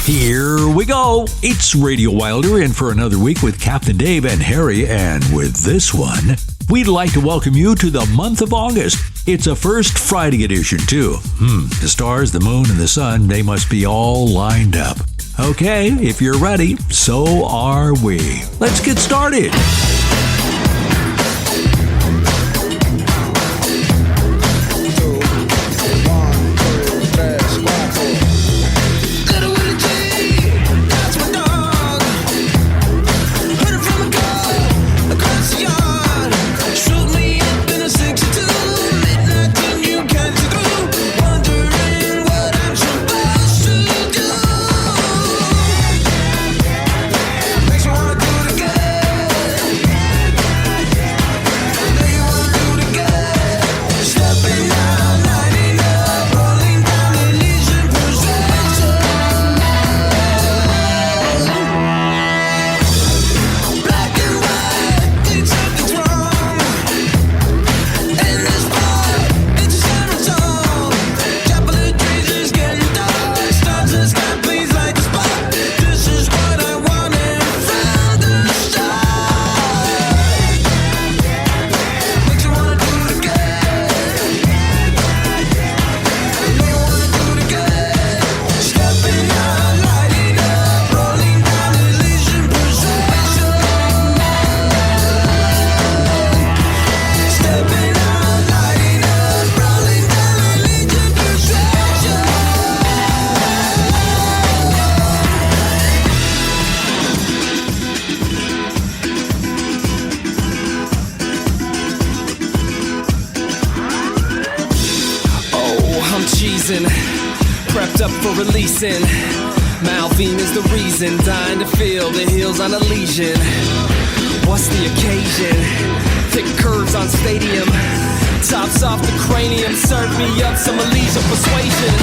Here we go. It's Radio Wilder in for another week with Captain Dave and Harry, and with this one, we'd like to welcome you to the month of August. It's a first Friday edition, too. The stars, the moon, and the sun, they must be all lined up. Okay, if you're ready, so are we. Let's get started. Prepped up for releasing. Malvine is the reason. Dying to feel the heels on a lesion. What's the occasion? Thick curves on stadium. Tops off the cranium. Serve me up some Elysian persuasion.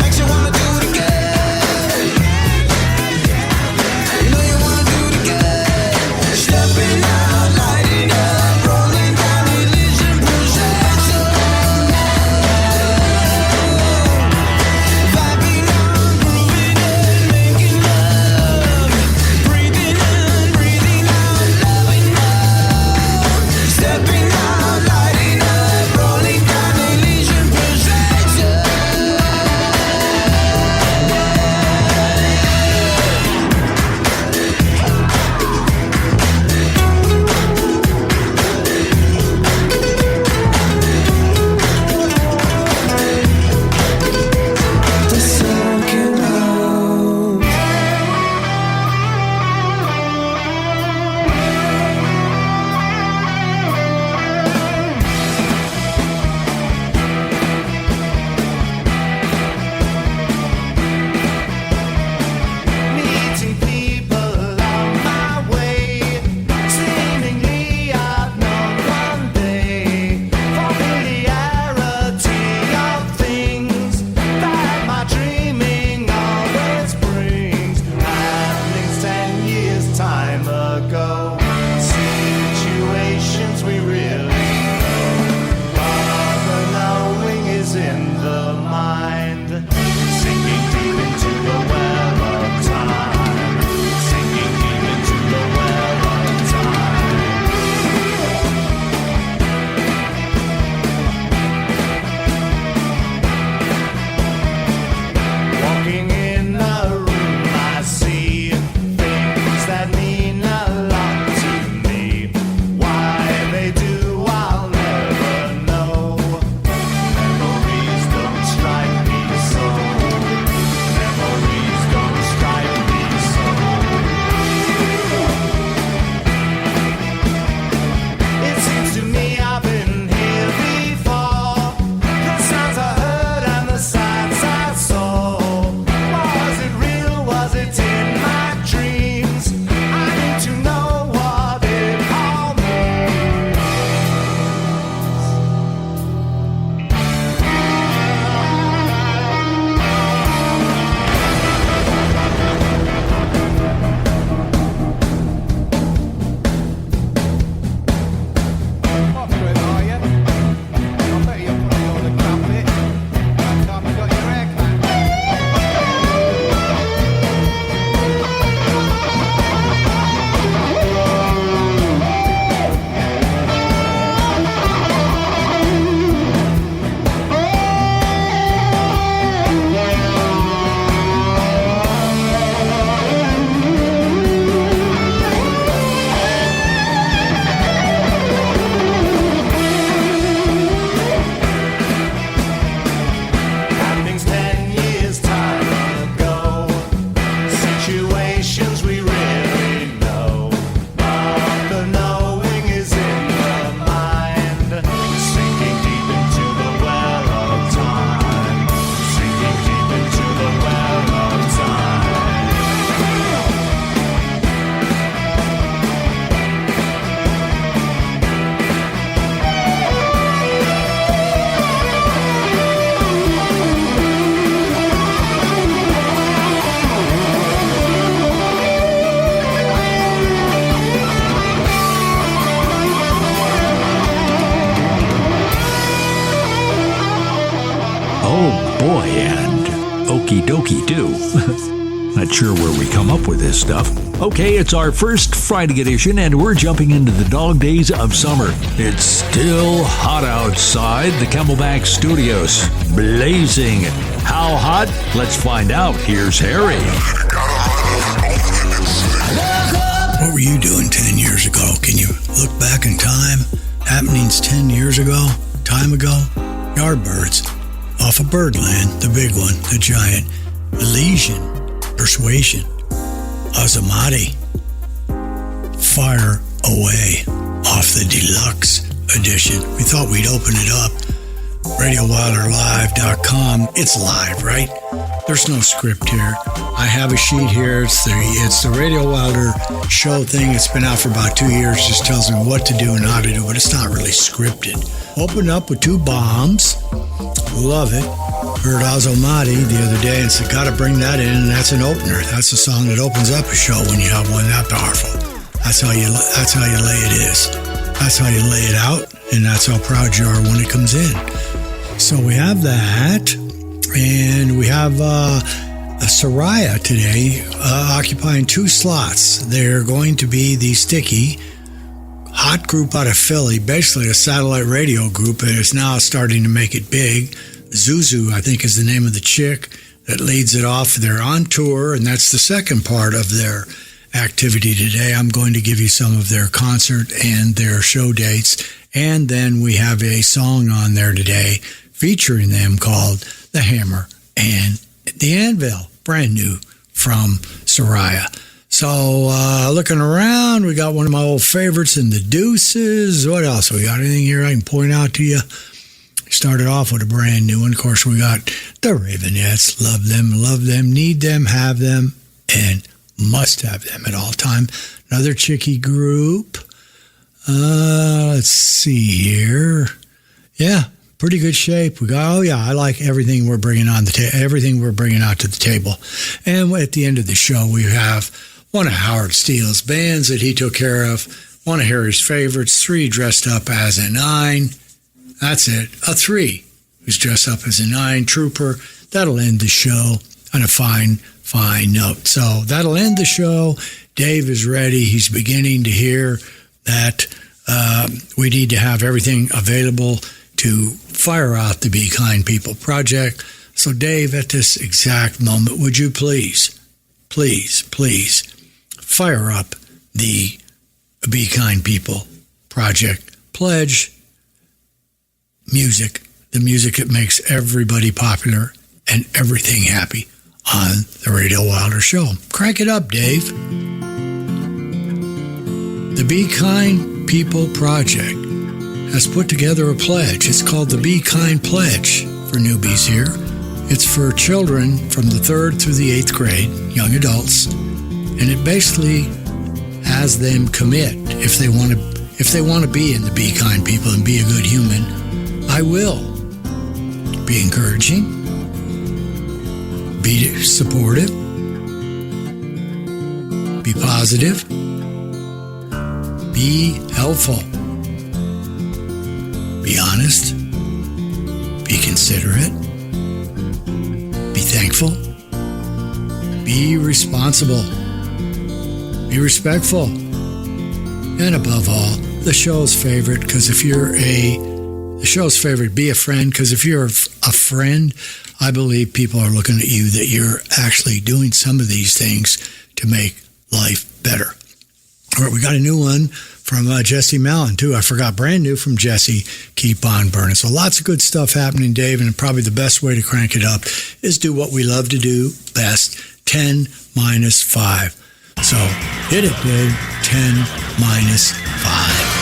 Makes you funky, too. Not sure where we come up with this stuff. Okay, it's our first Friday edition, and we're jumping into the dog days of summer. It's still hot outside the Camelback Studios. Blazing. How hot? Let's find out. Here's Harry. What were you doing 10 years ago? Can you look back in time? Happenings 10 years ago? Time ago? Yardbirds. Off of Birdland, the big one, the giant. Elysian. Persuasion. Azamati. Fire Away off the deluxe edition. We thought we'd open it up. RadioWilderLive.com. It's live, right? There's no script here. I have a sheet here. It's the Radio Wilder show thing. It's been out for about 2 years. Just tells me what to do and how to do it. It's not really scripted. Opened up with 2 bombs. Love it. Heard Azomati the other day and said, gotta bring that in, and that's an opener. That's the song that opens up a show when you have one that powerful. That's how you lay it is. That's how you lay it out, and that's how proud you are when it comes in. So we have that, and we have Soraya today occupying 2 slots. They're going to be the Sticky, hot group out of Philly, basically a satellite radio group that is now starting to make it big. Zuzu, I think, is the name of the chick that leads it off. They're on tour, and that's the second part of their activity today. I'm going to give you some of their concert and their show dates, and then we have a song on there today featuring them called The Hammer and the Anvil, brand new from Soraya. So looking around, we got one of my old favorites in the Deuces. What else? We got anything here I can point out to you? Started off with a brand new one. Of course, we got the Ravenettes. Love them, need them, have them, and must have them at all time. Another chickie group. Let's see here. Yeah, pretty good shape. We got. Oh yeah, I like everything we're bringing on the everything we're bringing out to the table. And at the end of the show, we have one of Howard Steele's bands that he took care of. One of Harry's favorites. 3 dressed up as a 9. That's it. A 3 who's dressed up as a 9 trooper. That'll end the show on a fine note. So that'll end the show. Dave is ready. He's beginning to hear that we need to have everything available to fire out the Be Kind People project. So Dave, at this exact moment, would you please fire up the Be Kind People project pledge music, the music that makes everybody popular and everything happy on the Radio Wilder Show. Crank it up, Dave. The Be Kind People Project has put together a pledge. It's called the Be Kind Pledge for newbies here. It's for children from the 3rd through the 8th grade, young adults, and it basically has them commit if they want to be in the Be Kind People and be a good human. I will be encouraging, be supportive, be positive, be helpful, be honest, be considerate, be thankful, be responsible, be respectful, and above all, the show's favorite, because if you're the show's favorite, be a friend, because if you're a friend, I believe people are looking at you that you're actually doing some of these things to make life better. All right, we got a new one from Jesse Mallon, too. I forgot, brand new from Jesse, Keep On Burning. So lots of good stuff happening, Dave, and probably the best way to crank it up is do what we love to do best, 10 minus 5. So hit it, Dave, 10 minus 5.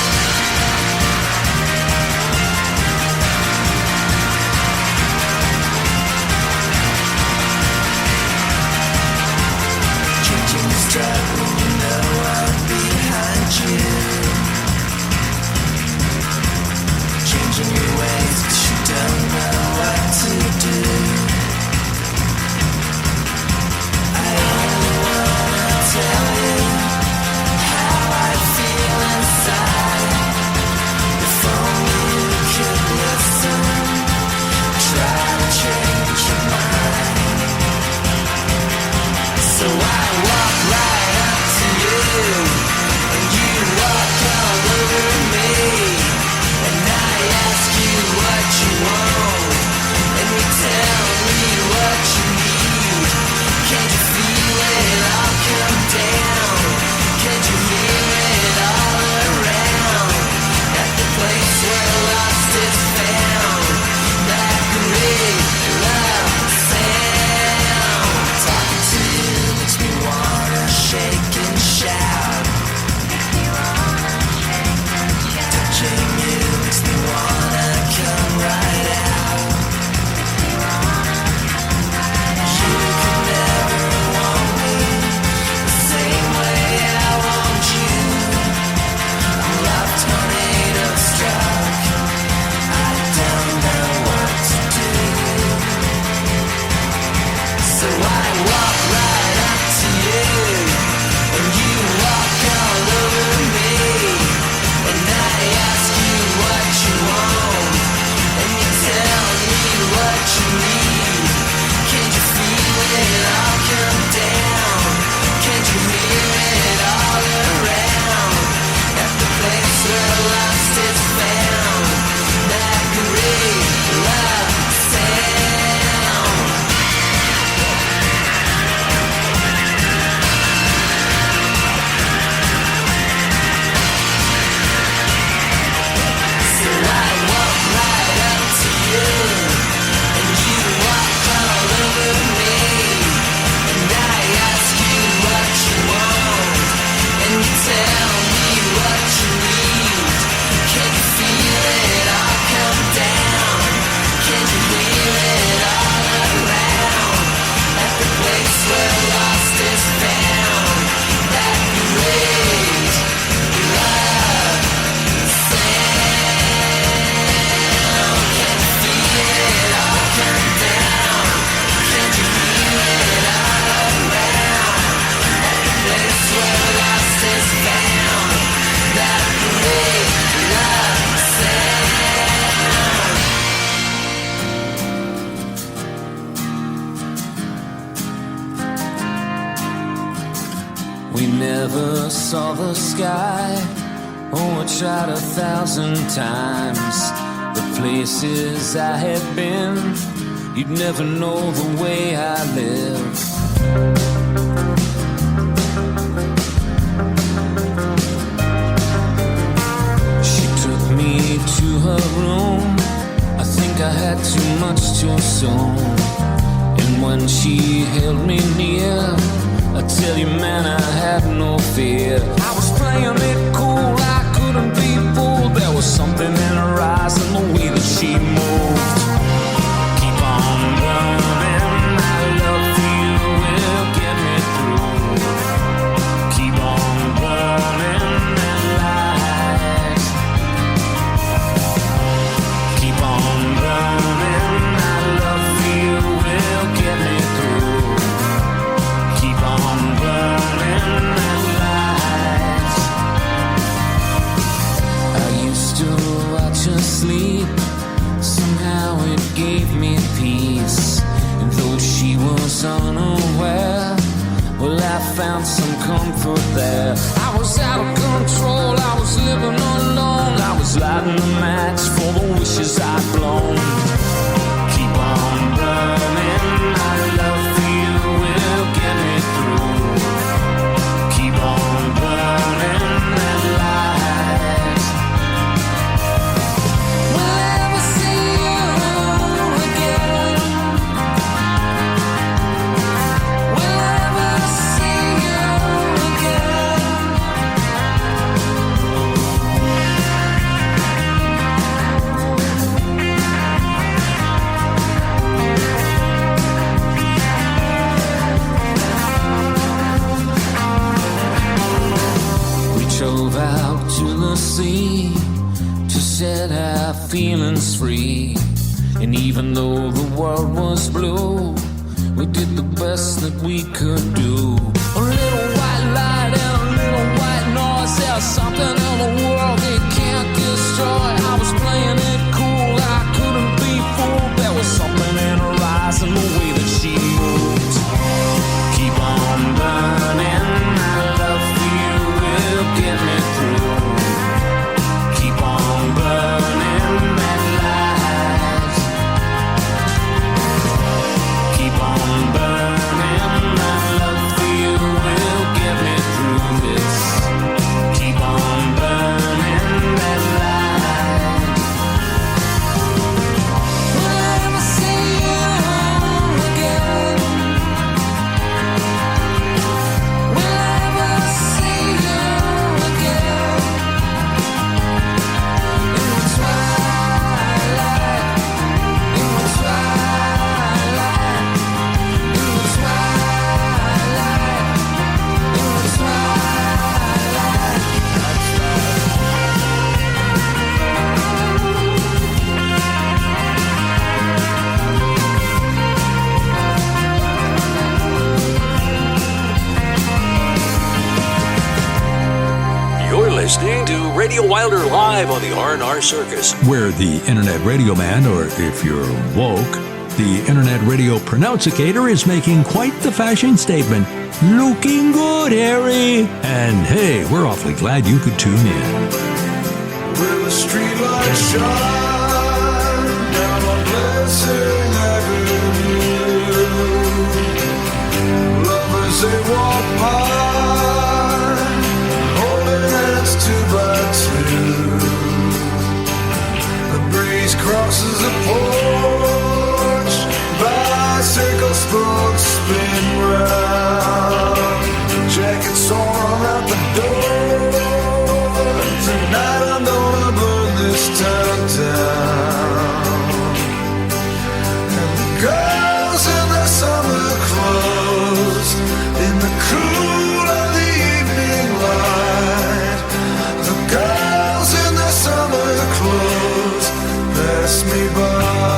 Tell you how I feel inside. We never saw the sky. Oh, I tried 1,000 times. The places I had been, you'd never know the way I live. She took me to her room. I think I had too much too soon. And when she held me near, I tell you, man, I had no fear. I was playing it cool, I couldn't be fooled. There was something in her eyes and the way that she moved. Keep on running, my love for you will get me through. Keep on burning that light. Keep on burning, my love for you will get me through. Keep on burning that light. I used to watch her sleep. Somehow it gave me peace. And though she was unaware, well, I found some comfort there. I was out of control, I was living alone. I was lighting a match for the wishes I'd blown. Keep on burning, my love for you will get me through. Keep on burning that light. Will I ever see you again? Will I ever see you again? We drove out to the sea to set our feelings free. And even though the world was blue, we did the best that we could do. A little white light and a little white noise. There's something in the world they can't destroy. I was playing it cool, I couldn't be fooled. There was something in her eyes and the way that she moved. Keep on burning, my love for you will get me through. Keep on burning that light. Keep on burning, my love for you will get me through this. Keep on burning that light. Will I ever see you again? Will I ever see you again? In the twilight, in the twilight, in the twilight, in the twilight. You're listening to Radio Wilder live on the R&R Circus, where the Internet Radio Man, or if you're woke, the Internet Radio Pronunciator is making quite the fashion statement. Looking good, Harry! And hey, we're awfully glad you could tune in. When the streetlights shine down on Blessing Avenue, lovers they walk by, holding hands 2 by 2. The breeze crosses the porch, bicycle spokes spin round, jackets on out the door. Tonight I'm gonna burn this town down. And the girls in their summer clothes, in the cool of the evening light. The girls in their summer clothes pass me by.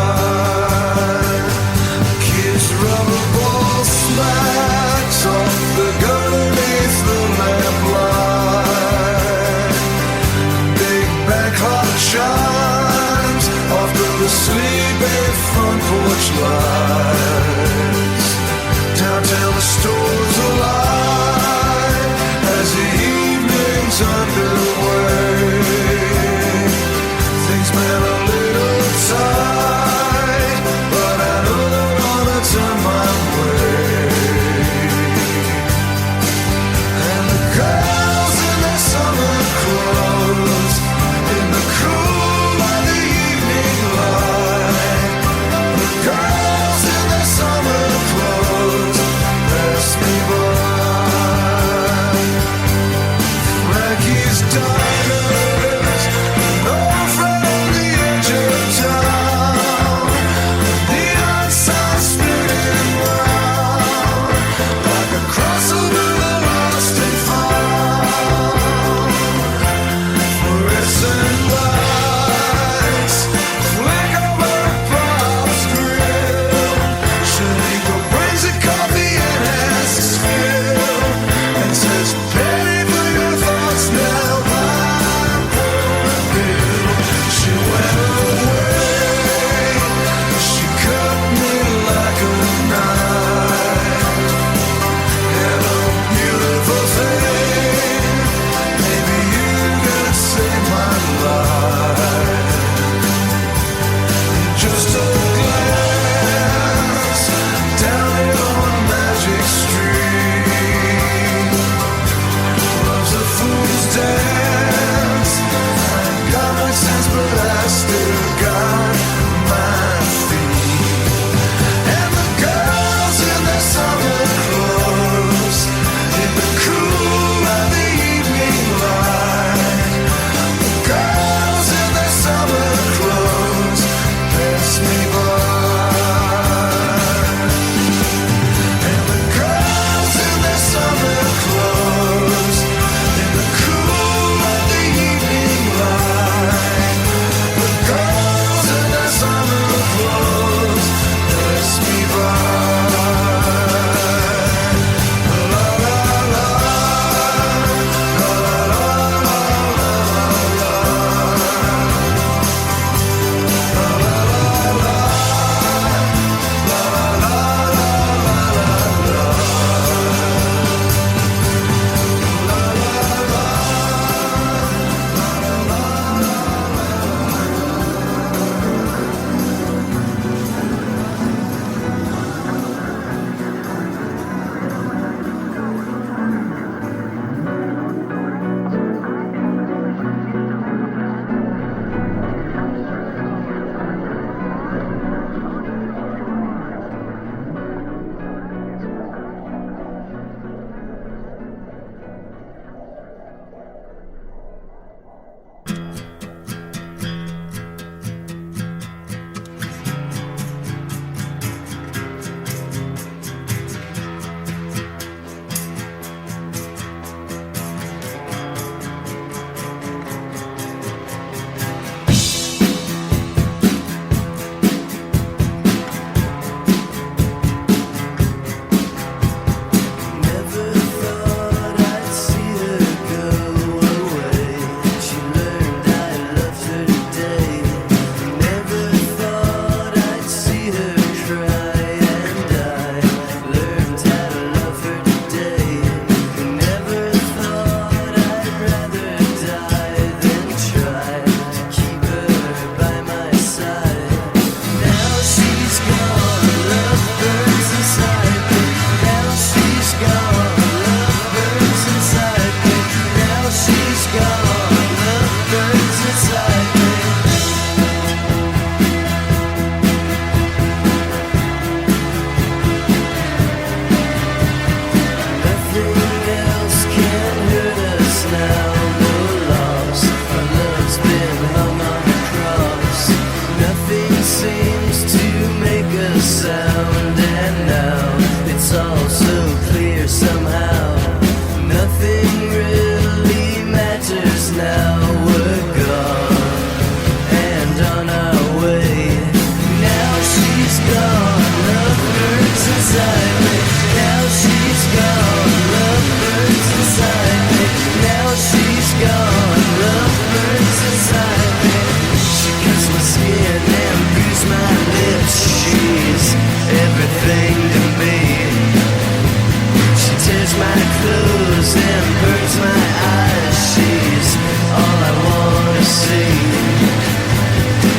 goes and burns my eyes. She's all I wanna see.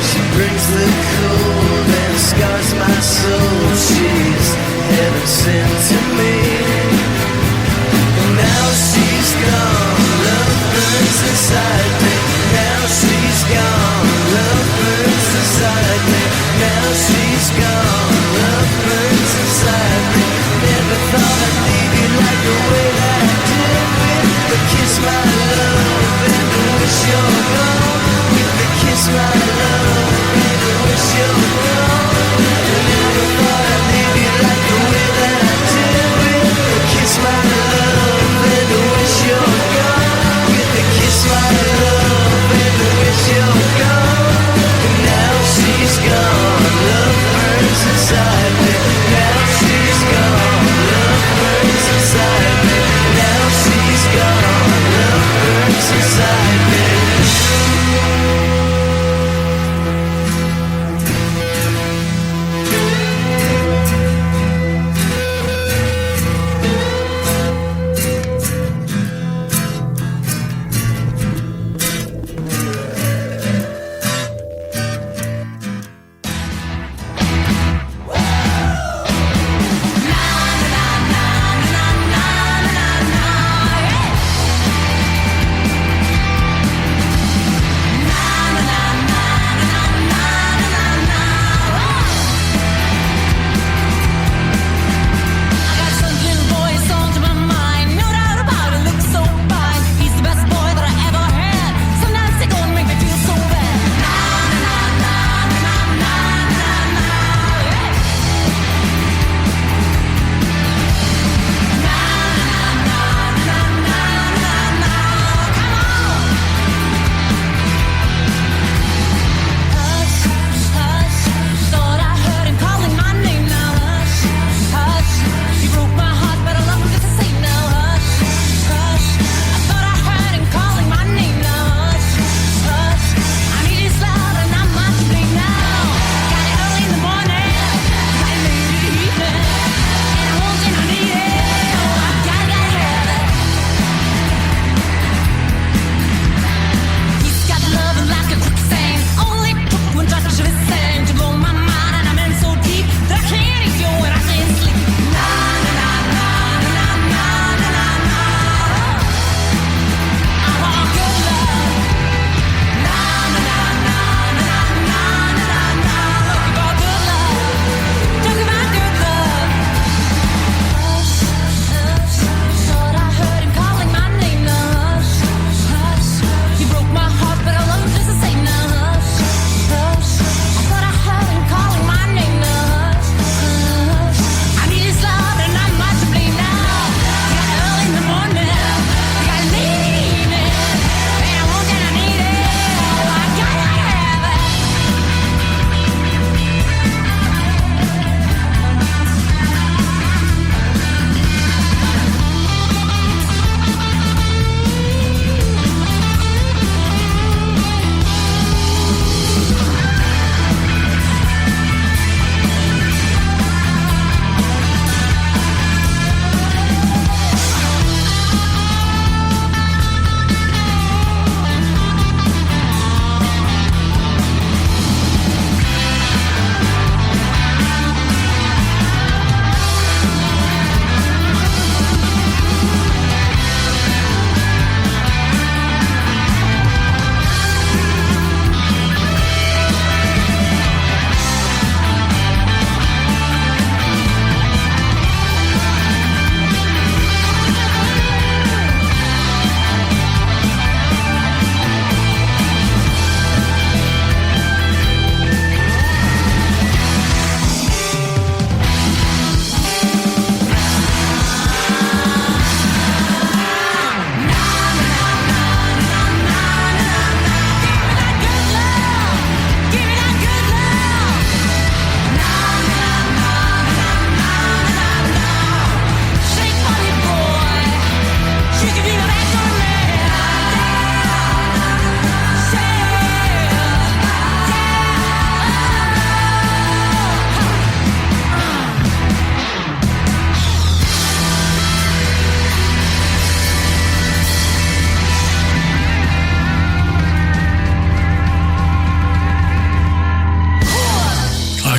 She brings the cold and scars my soul. She's heaven sent to me. Now she's gone, love burns inside me. Now she's gone, love burns inside me. Now she's gone, love burns inside me. Never thought I'd leave you like the way that I did with the kiss, my love, and the wish you're gone. With the kiss, my love, and the wish you're gone. Never thought I'd leave you like the way that I did with the kiss, my love, and the wish you're gone. With the kiss, my love, and the wish you're gone. And now she's gone, love burns inside me. Now she's gone, love burns inside me. Now she's gone, love burns inside me.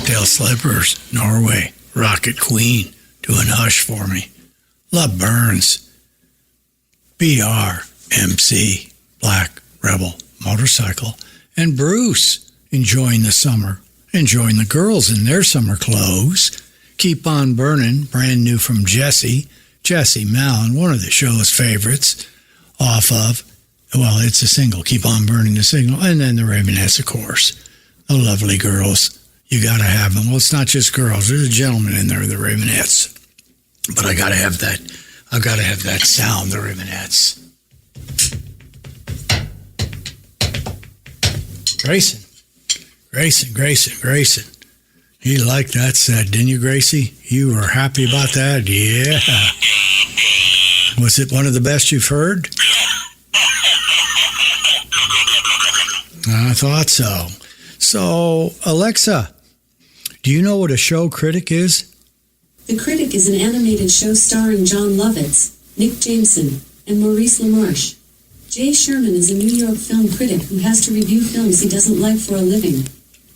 Cocktail Slippers, Norway, Rocket Queen, doing Hush for me. Love Burns, BR, MC, Black Rebel, Motorcycle, and Bruce, enjoying the summer, enjoying the girls in their summer clothes. Keep on Burning, brand new from Jesse Mallon, one of the show's favorites, off of, well, it's a single, Keep on Burning, the single, and then the Ravenettes, of course. The lovely girls. You got to have them. Well, it's not just girls. There's a gentleman in there, the Ravenettes. But I got to have that. I've got to have that sound, the Ravenettes. Grayson. You liked that set, didn't you, Gracie? You were happy about that? Yeah. Was it one of the best you've heard? I thought so. So, Alexa, do you know what a show critic is? The Critic is an animated show starring John Lovitz, Nick Jameson, and Maurice LaMarche. Jay Sherman is a New York film critic who has to review films he doesn't like for a living.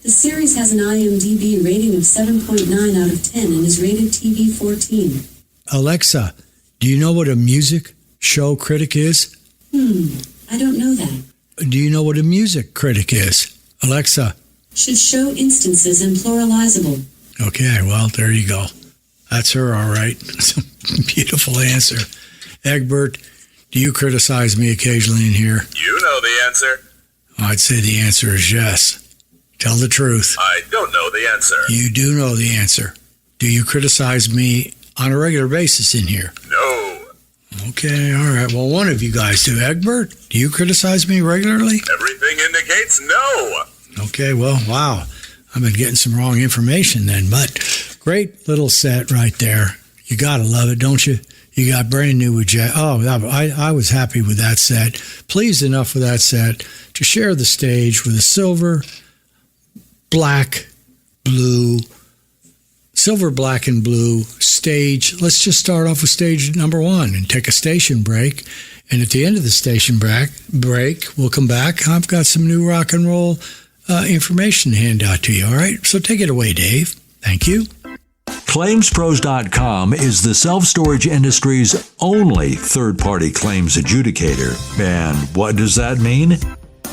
The series has an IMDb rating of 7.9 out of 10 and is rated TV 14. Alexa, do you know what a music show critic is? I don't know that. Do you know what a music critic is? Alexa. Should show instances in pluralizable. Okay, well, there you go. That's her, all right. Beautiful answer. Egbert, do you criticize me occasionally in here? You know the answer. I'd say the answer is yes. Tell the truth. I don't know the answer. You do know the answer. Do you criticize me on a regular basis in here? No. Okay, all right. Well, one of you guys do. Egbert, do you criticize me regularly? Everything indicates no. Okay, well, wow. I've been getting some wrong information then, but great little set right there. You got to love it, don't you? You got brand new with Jack. Oh, I was happy with that set. Pleased enough with that set to share the stage with a silver, black, and blue stage. Let's just start off with stage number 1 and take a station break. And at the end of the station break, we'll come back. I've got some new rock and roll information to hand out to you. All right, so take it away, Dave. Thank you. ClaimsPros.com is the self-storage industry's only third-party claims adjudicator. And what does that mean?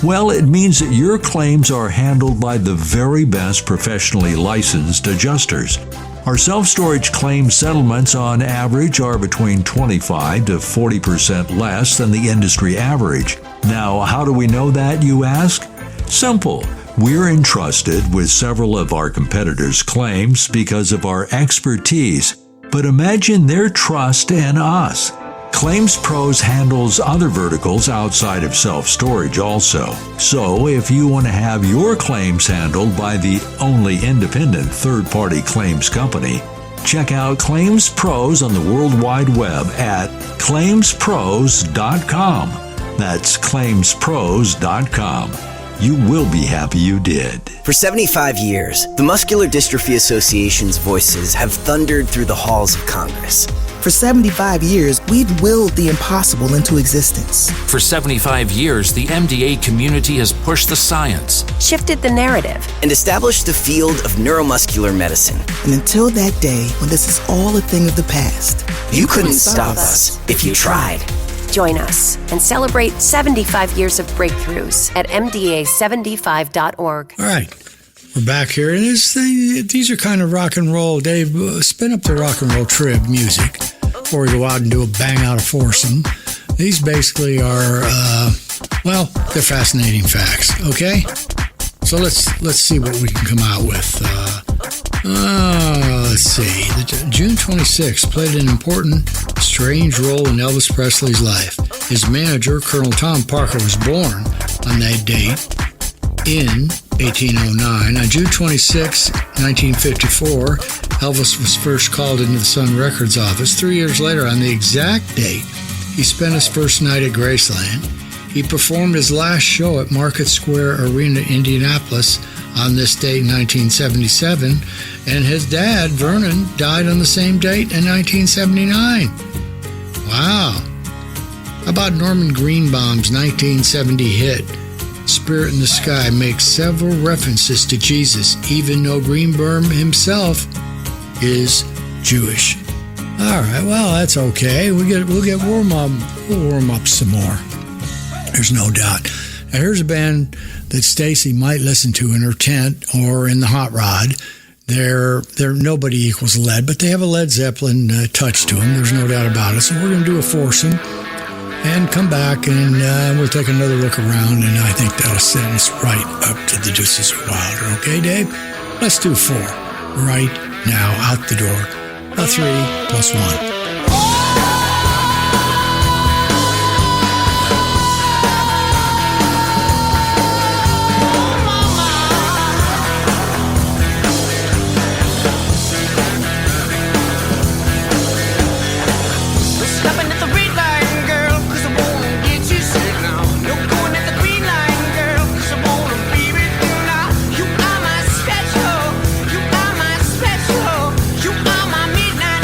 Well, it means that your claims are handled by the very best professionally licensed adjusters. Our self-storage claim settlements on average are between 25 to 40% less than the industry average. Now, how do we know that, you ask? Simple. We're entrusted with several of our competitors' claims because of our expertise, but imagine their trust in us. Claims Pros handles other verticals outside of self-storage also. So if you want to have your claims handled by the only independent third-party claims company, check out Claims Pros on the World Wide Web at claimspros.com. That's claimspros.com. You will be happy you did. For 75 years, the Muscular Dystrophy Association's voices have thundered through the halls of Congress. For 75 years, we've willed the impossible into existence. For 75 years, the MDA community has pushed the science, shifted the narrative, and established the field of neuromuscular medicine. And until that day when this is all a thing of the past, you couldn't stop us if you tried. Join us and celebrate 75 years of breakthroughs at MDA75.org. All right. We're back here, and these are kind of rock and roll. Dave, spin up the rock and roll trib music before we go out and do a bang out of foursome. These basically are, they're fascinating facts, okay? So let's see what we can come out with. Let's see. June 26th played an important, strange role in Elvis Presley's life. His manager, Colonel Tom Parker, was born on that date in 1809. On June 26, 1954, Elvis was first called into the Sun Records office. 3 years later, on the exact date, he spent his first night at Graceland. He performed his last show at Market Square Arena, Indianapolis, on this date in 1977, and his dad, Vernon, died on the same date in 1979. Wow. How about Norman Greenbaum's 1970 hit, Spirit in the Sky makes several references to Jesus, even though Greenberg himself is Jewish. All right, well, that's okay. We'll get warm up some more. There's no doubt. Now, here's a band that Stacy might listen to in her tent or in the hot rod. They're nobody equals Led, but they have a Led Zeppelin touch to them. There's no doubt about it. So we're going to do a foursome and come back, and we'll take another look around, and I think that'll send us right up to the Deuces or Wilder. Okay, Dave? Let's do 4 right now, out the door. A 3 plus 1. You are my midnight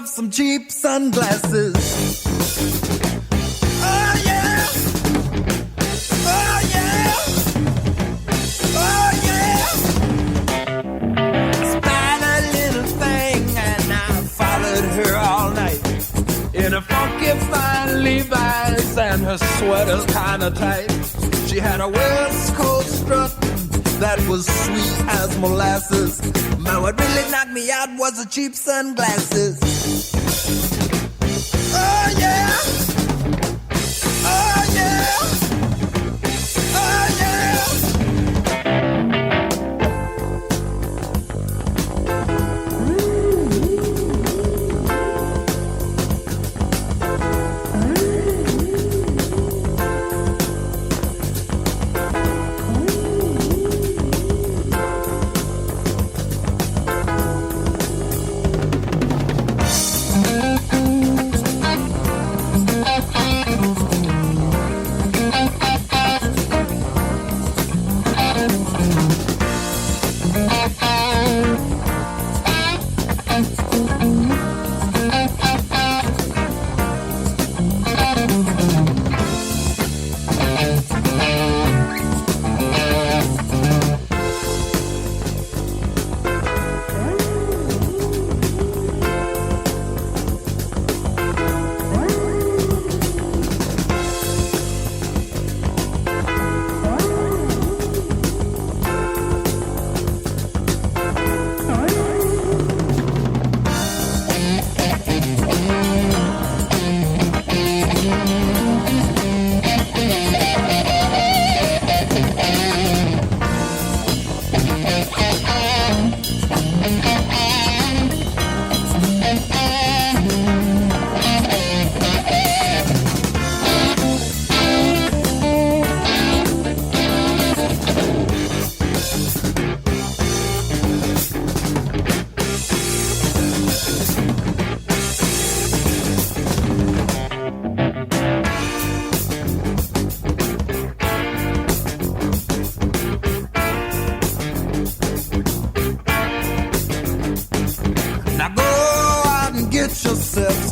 Some cheap sunglasses. Oh yeah, oh yeah, oh yeah. Spied a little thing and I followed her all night in a funky fine Levi's and her sweater's kinda tight. She had a West Coast strut that was sweet as molasses. But what really knocked me out was the cheap sunglasses. Oh yeah, oh yeah, oh yeah.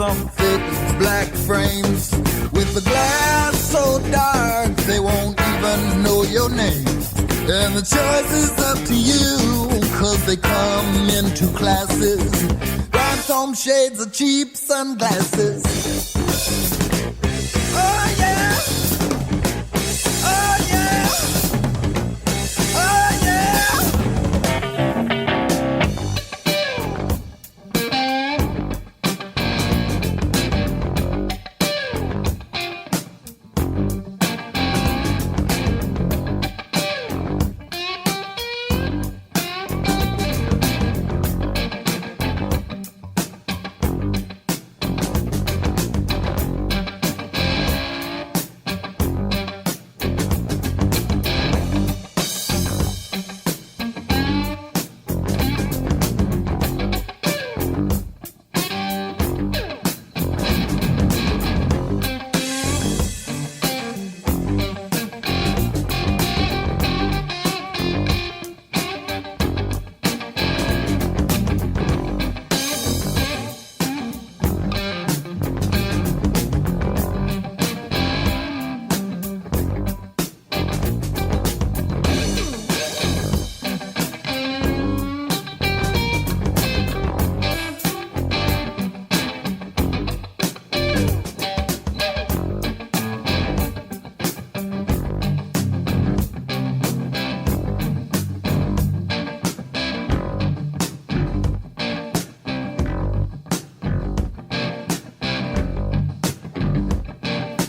long, thick black frames with the glass so dark they won't even know your name. And the choice is up to you, 'cause they come in two classes. Rhinestone shades of cheap sunglasses. Oh yeah! Oh yeah! Oh yeah!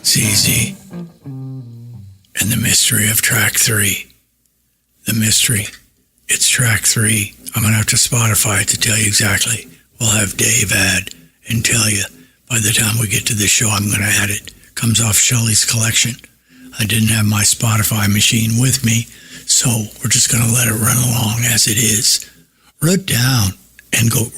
ZZ and the mystery of track 3. The mystery. It's track 3. I'm going to have to Spotify it to tell you exactly. We'll have Dave add and tell you. By the time we get to the show, I'm going to add it. Comes off Shelley's collection. I didn't have my Spotify machine with me, so we're just going to let it run along as it is. Root down and go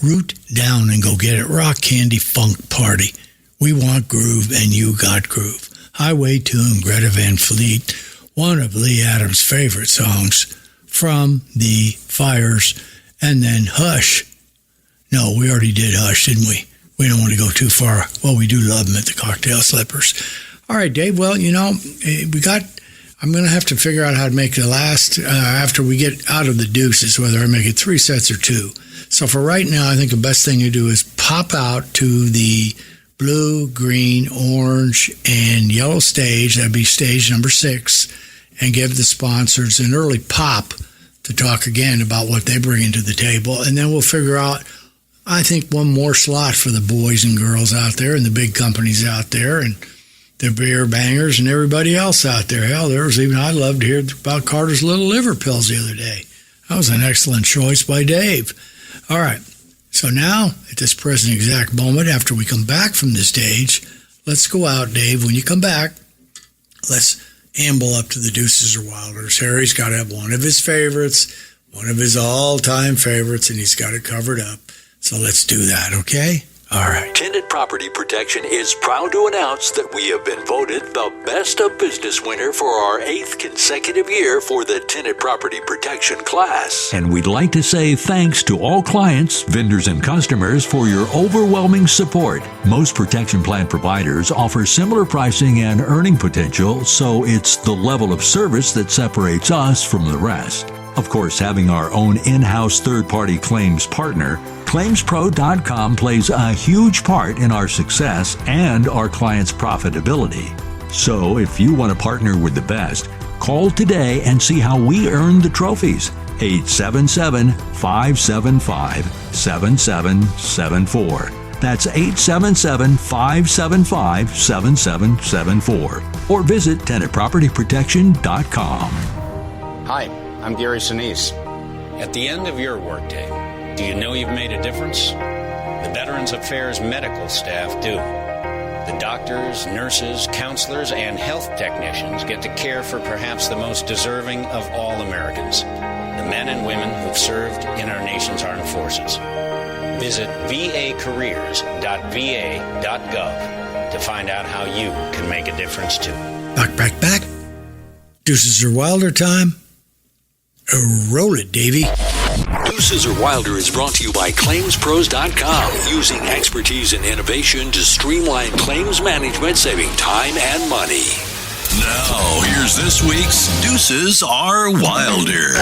get it. Rock Candy Funk Party. We want groove and you got groove. Highway Tune, Greta Van Fleet, one of Lee Adams' favorite songs from the Fires, and then Hush. No, we already did Hush, didn't we? We don't want to go too far. Well, we do love them at the Cocktail Slippers. All right, Dave, well, I'm going to have to figure out how to make the last, after we get out of the Deuces, whether I make it 3 sets or 2. So for right now, I think the best thing to do is pop out to the blue, green, orange, and yellow stage. That'd be stage number 6, and give the sponsors an early pop to talk again about what they bring into the table. And then we'll figure out, I think, one more slot for the boys and girls out there and the big companies out there and the beer bangers and everybody else out there. Hell, there was even, I loved to hear about Carter's Little Liver Pills the other day. That was an excellent choice by Dave. All right. So now, at this present exact moment, after we come back from the stage, let's go out, Dave. When you come back, let's amble up to the Deuces or Wilders. Harry's got to have one of his favorites, one of his all-time favorites, and he's got it covered up. So let's do that, okay? All right. Tinted Property Protection is proud to announce that we have been voted the Best of Business winner for our 8th consecutive year for the Tinted Property Protection class. And we'd like to say thanks to all clients, vendors, and customers for your overwhelming support. Most protection plan providers offer similar pricing and earning potential, so it's the level of service that separates us from the rest. Of course, having our own in-house third-party claims partner, ClaimsPro.com plays a huge part in our success and our clients' profitability. So if you want to partner with the best, call today and see how we earn the trophies. 877-575-7774. That's 877-575-7774. Or visit tenantpropertyprotection.com. Hi, I'm Gary Sinise. At the end of your workday, do you know you've made a difference? The Veterans Affairs medical staff do. The doctors, nurses, counselors, and health technicians get to care for perhaps the most deserving of all Americans, the men and women who've served in our nation's armed forces. Visit vacareers.va.gov to find out how you can make a difference too. Back. Deuces or Wilder time. Roll it, Davey. Deuces or Wilder is brought to you by ClaimsPros.com, using expertise and innovation to streamline claims management, saving time and money. Now, here's this week's Deuces are Wilder.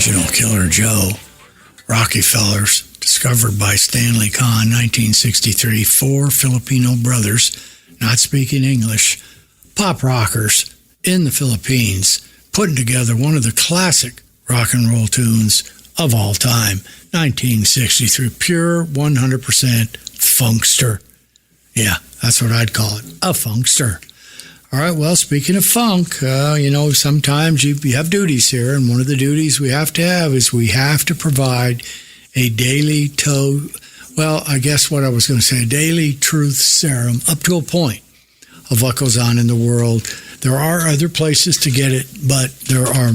Original Killer Joe, Rockefellers, discovered by Stanley Kahn, 1963. 4 Filipino brothers, not speaking English, pop rockers in the Philippines, putting together one of the classic rock and roll tunes of all time. 1963, pure 100% funkster. Yeah, that's what I'd call it, a funkster. All right, well, speaking of funk, sometimes you have duties here, and one of the duties we have to have is we have to provide a daily daily truth serum up to a point of what goes on in the world. There are other places to get it, but there are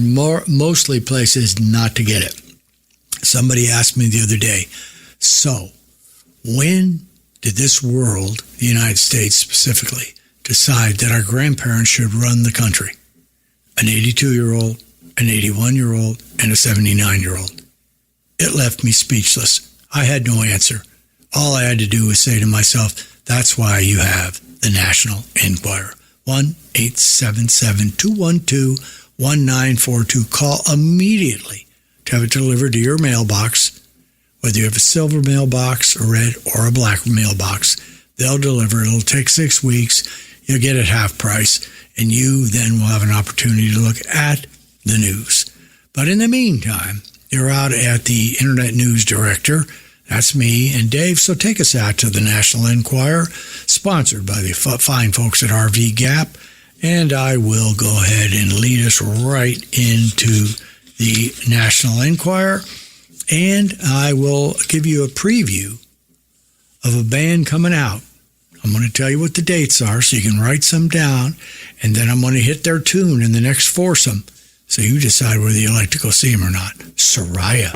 mostly places not to get it. Somebody asked me the other day, so when did this world, the United States specifically, decide that our grandparents should run the country? An 82-year-old, an 81-year-old, and a 79-year-old. It left me speechless. I had no answer. All I had to do was say to myself, that's why you have the National Enquirer. 1-877-212-1942. Call immediately to have it delivered to your mailbox. Whether you have a silver mailbox, a red, or a black mailbox, they'll deliver. It'll take 6 weeks. You'll get it half price, and you then will have an opportunity to look at the news. But in the meantime, you're out at the Internet News Director. That's me and Dave. So take us out to the National Enquirer, sponsored by the fine folks at RV Gap. And I will go ahead and lead us right into the National Enquirer. And I will give you a preview of a band coming out. I'm going to tell you what the dates are so you can write some down. And then I'm going to hit their tune in the next foursome. So you decide whether you like to go see them or not. Soraya.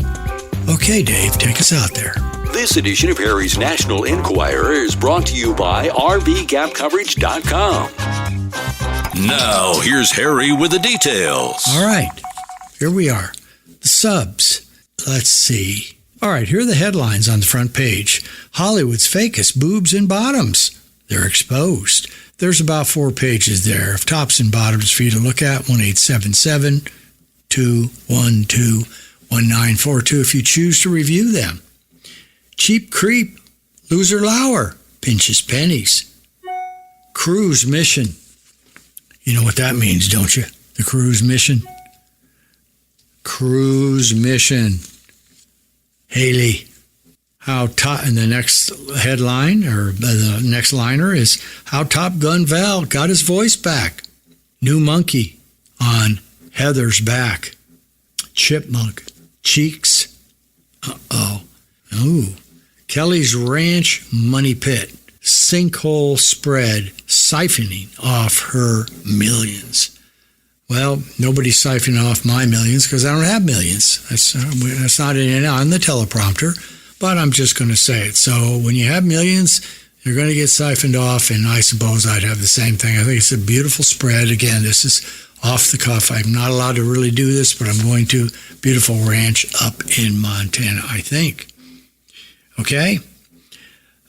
Okay, Dave, take us out there. This edition of Harry's National Enquirer is brought to you by RVGapCoverage.com. Now, here's Harry with the details. All right, here we are. The subs. Let's see. All right, here are the headlines on the front page. Hollywood's fakest boobs and bottoms. They're exposed. There's about 4 pages there of tops and bottoms for you to look at. 1-877-212-1942 if you choose to review them. Cheap creep, loser lower, pinches pennies. Cruise mission. You know what that means, don't you? The cruise mission. Cruise mission. Haley. How top, and the next headline, or the next liner is how Top Gun Val got his voice back. New monkey on Heather's back. Chipmunk. Cheeks. Uh-oh. Ooh. Kelly's Ranch Money Pit. Sinkhole spread, siphoning off her millions. Well, nobody's siphoning off my millions because I don't have millions. That's not on the teleprompter, but I'm just going to say it. So when you have millions, you're going to get siphoned off, and I suppose I'd have the same thing. I think it's a beautiful spread. Again, this is off the cuff. I'm not allowed to really do this, but I'm going to. Beautiful ranch up in Montana, I think. Okay.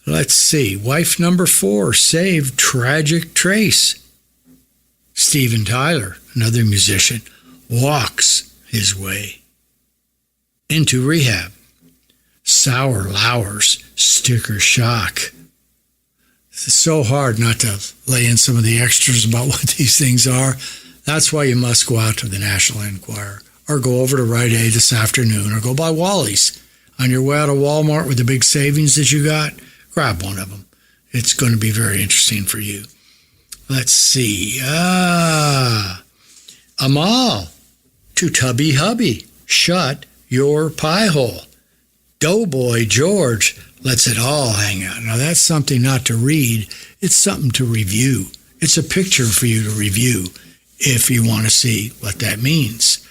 Let's see. Wife number 4 saved tragic trace. Steven Tyler, another musician, walks his way into rehab. Sour Lowers, sticker shock. It's so hard not to lay in some of the extras about what these things are. That's why you must go out to the National Enquirer or go over to Rite Aid this afternoon or go by Wally's. On your way out of Walmart with the big savings that you got, grab one of them. It's going to be very interesting for you. Let's see. Amal to Tubby Hubby. Shut your pie hole. Doughboy George lets it all hang out. Now, that's something not to read. It's something to review. It's a picture for you to review if you want to see what that means.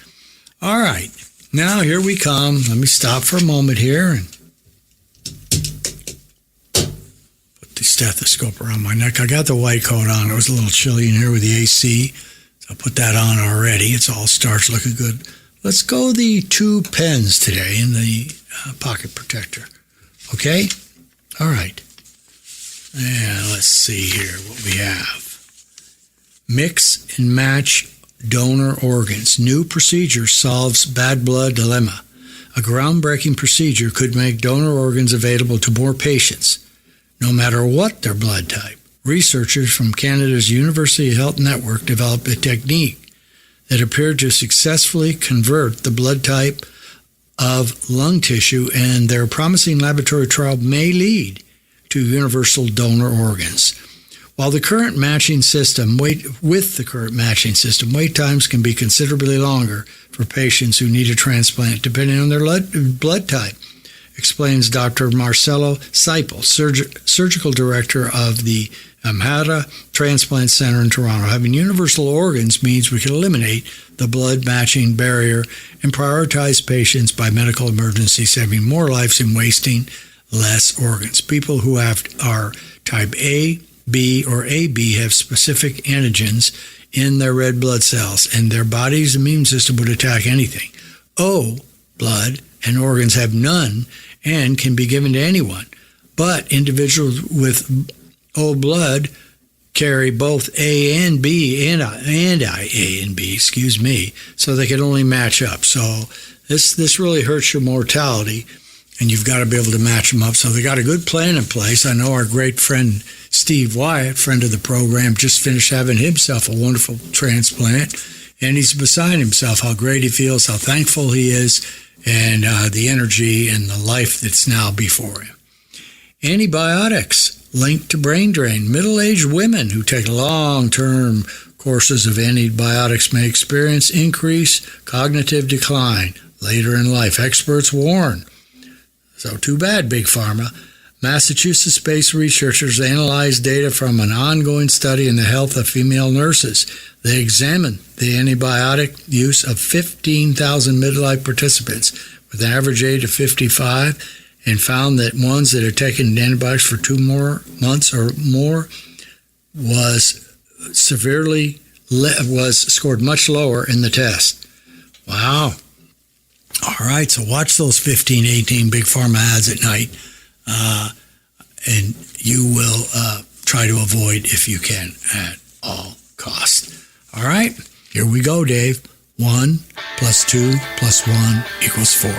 All right. Now, here we come. Let me stop for a moment here and put the stethoscope around my neck. I got the white coat on. It was a little chilly in here with the AC. So I put that on already. It's all starched, looking good. Let's go the 2 pens today in the pocket protector. Okay? All right. And let's see here what we have. Mix and match donor organs. New procedure solves bad blood dilemma. A groundbreaking procedure could make donor organs available to more patients, no matter what their blood type. Researchers from Canada's University Health Network developed a technique that appeared to successfully convert the blood type of lung tissue, and their promising laboratory trial may lead to universal donor organs. While the current matching system, wait times can be considerably longer for patients who need a transplant depending on their blood type, explains Dr. Marcelo Seipel, surgical director of the Amhara Transplant Center in Toronto. Having universal organs means we can eliminate the blood matching barrier and prioritize patients by medical emergency, saving more lives and wasting less organs. People who are type A, B, or AB have specific antigens in their red blood cells, and their body's immune system would attack anything. O, blood, and organs have none and can be given to anyone. But individuals with O blood carry both A and B and A and B, so they can only match up. So this really hurts your mortality, and you've got to be able to match them up. So they got a good plan in place. I know our great friend Steve Wyatt, friend of the program, just finished having himself a wonderful transplant, and he's beside himself how great he feels, how thankful he is, and the energy and the life that's now before him. Antibiotics linked to brain drain. Middle-aged women who take long-term courses of antibiotics may experience increased cognitive decline later in life. Experts warn. So too bad, Big Pharma. Massachusetts-based researchers analyzed data from an ongoing study in the health of female nurses. They examined the antibiotic use of 15,000 midlife participants with an average age of 55 and found that ones that had taken antibiotics for 2 more months or more was scored much lower in the test. Wow. All right, so watch those 15, 18 Big Pharma ads at night, and you will try to avoid, if you can, at all costs. All right, here we go, Dave. 1 + 2 + 1 = 4.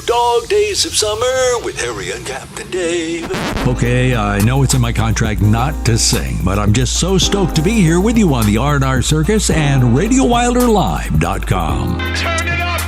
Dog Days of Summer with Harry and Captain Dave. Okay, I know it's in my contract not to sing, but I'm just so stoked to be here with you on the R&R Circus and RadioWilderLive.com. Turn it up!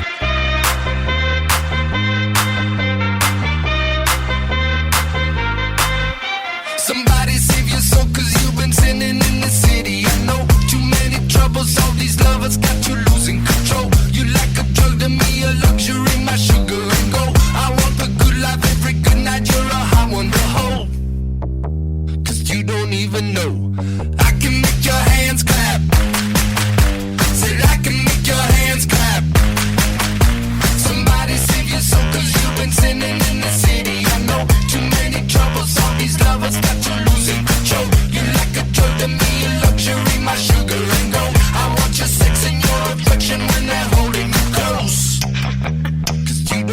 Somebody save your soul, cause you've been sinning in the city. I know too many troubles, all these lovers got you losing control. You like a drug to me, a luxury, my sugar and gold. I want the good life every good night, you're a hot one to hold. Cause you don't even know, I can make your hands clap. Said I can make your hands clap. Somebody save your soul, cause you've been sinning in the city. I know too many troubles, all these lovers got you losing control. You like a drug to me, a luxury, my sugar and gold. I want your sex and your affection when they're holding you close. Cause you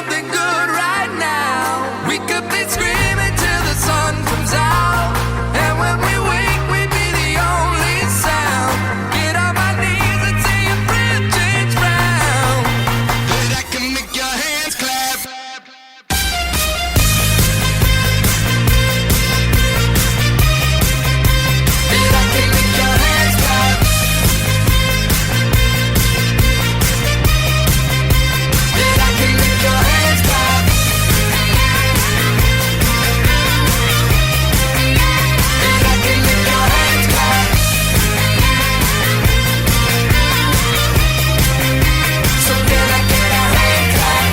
something good right now. We could be screaming till the sun comes out. And when we wake, we'd be the only sound. Get on my knees and see your breath change round. But I can make your hands clap. But I can make your hands clap. But I can make your hands clap. But I can make your hands clap. So can I get a hand clap?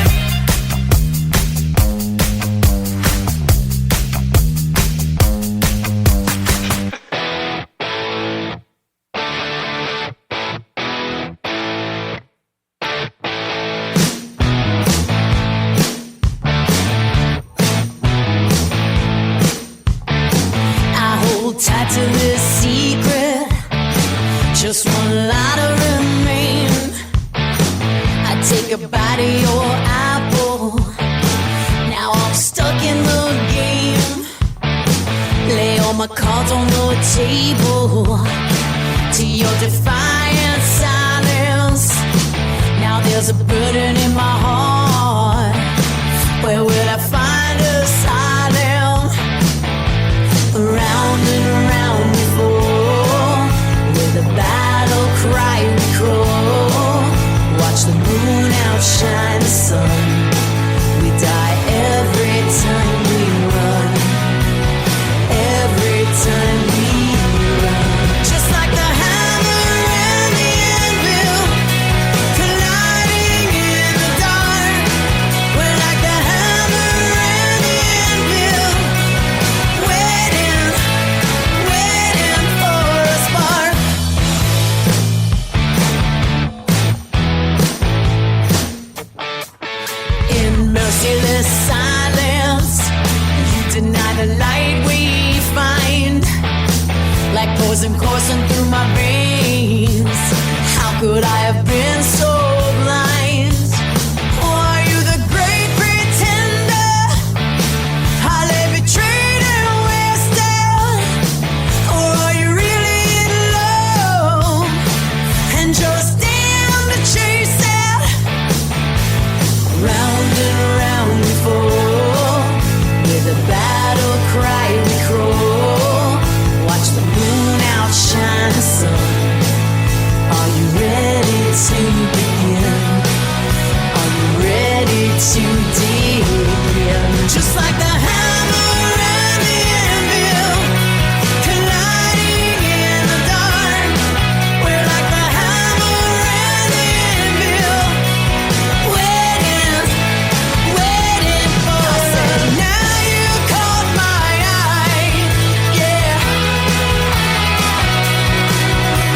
I hold tight to this secret. Just one lie to remain. I take a bite of your apple. Now I'm stuck in the game. Lay all my cards on the table. To your defiant silence. Now there's a burden in my heart. Where will I find asylum? Around and around we fall. With a battle cry we crawl. Watch the moon outshine the sun. We die every time we run. Every time we run. Just like the hammer and the anvil colliding in the dark. We're like the hammer and the anvil, waiting, waiting for a spark. In merciless silence, you deny the light we find. Like poison coursing through my veins. How could I have been so blind? Or are you the great pretender? I lay betrayed and wasted. Or are you really in love? And just damn to chase it. Round and round we fall. With a battle cry we crawl. Watch the moon outshine the sun. Are you ready to begin? Are you ready to dig in? Just like the hammer and the anvil colliding in the dark. We're like the hammer and the anvil, waiting, waiting for. I said, now you caught my eye, yeah.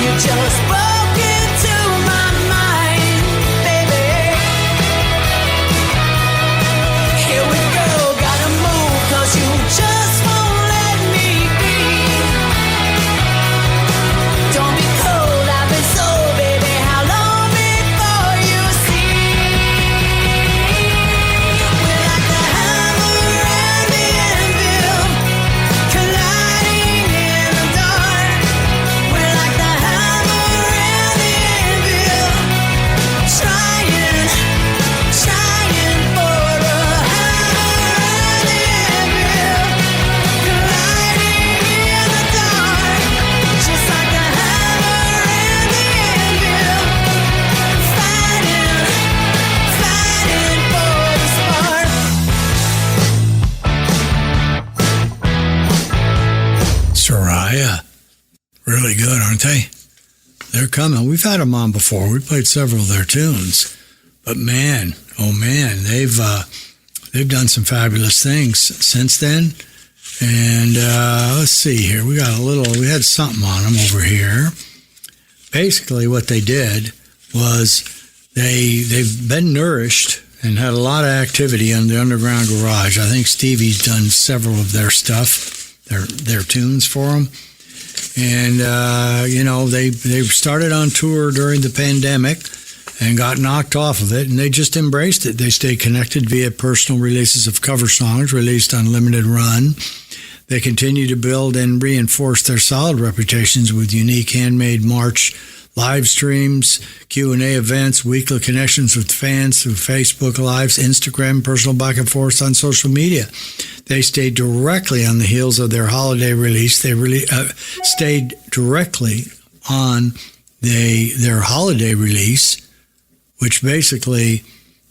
You just spoke into my mind, baby. Here we go, gotta move, 'cause you just won't let me be. Don't be cold, I've been so, baby. How long before you see? We're like the hammer and the anvil colliding in the dark. We're like the hammer and the anvil, trying, trying for the hammer and the anvil colliding in the dark. Just like the hammer and the anvil, fighting, fighting for the spark. Soraya. Really good, aren't they? They're coming. We've had them on before. We played several of their tunes. But man, oh man, they've done some fabulous things since then. And let's see here. We had something on them over here. Basically what they did was they've been nourished and had a lot of activity in the underground garage. I think Stevie's done several of their stuff, their tunes for them. And, they started on tour during the pandemic, and got knocked off of it, and they just embraced it. They stayed connected via personal releases of cover songs released on limited run. They continue to build and reinforce their solid reputations with unique handmade March live streams, Q&A events, weekly connections with fans through Facebook Lives, Instagram, personal back and forth on social media. They stayed directly on the heels of their holiday release. They stayed directly on their holiday release, which basically,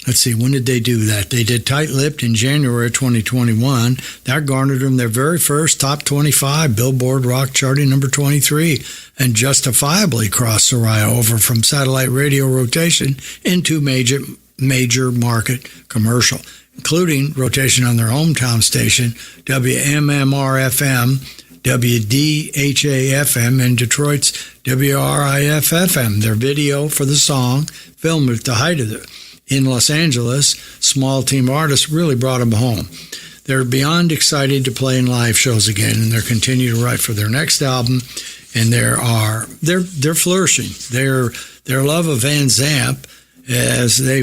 let's see, when did they do that? They did Tight-Lipped in January 2021. That garnered them their very first top 25 Billboard Rock charting number 23, and justifiably crossed Soraya over from satellite radio rotation into major market commercial, including rotation on their hometown station, WMMR-FM, WDHA-FM, and Detroit's WRIF-FM. Their video for the song, filmed at the height of in Los Angeles, small team artists really brought them home. They're beyond excited to play in live shows again, and they're continuing to write for their next album. And they're flourishing. Their love of Van Zandt, as they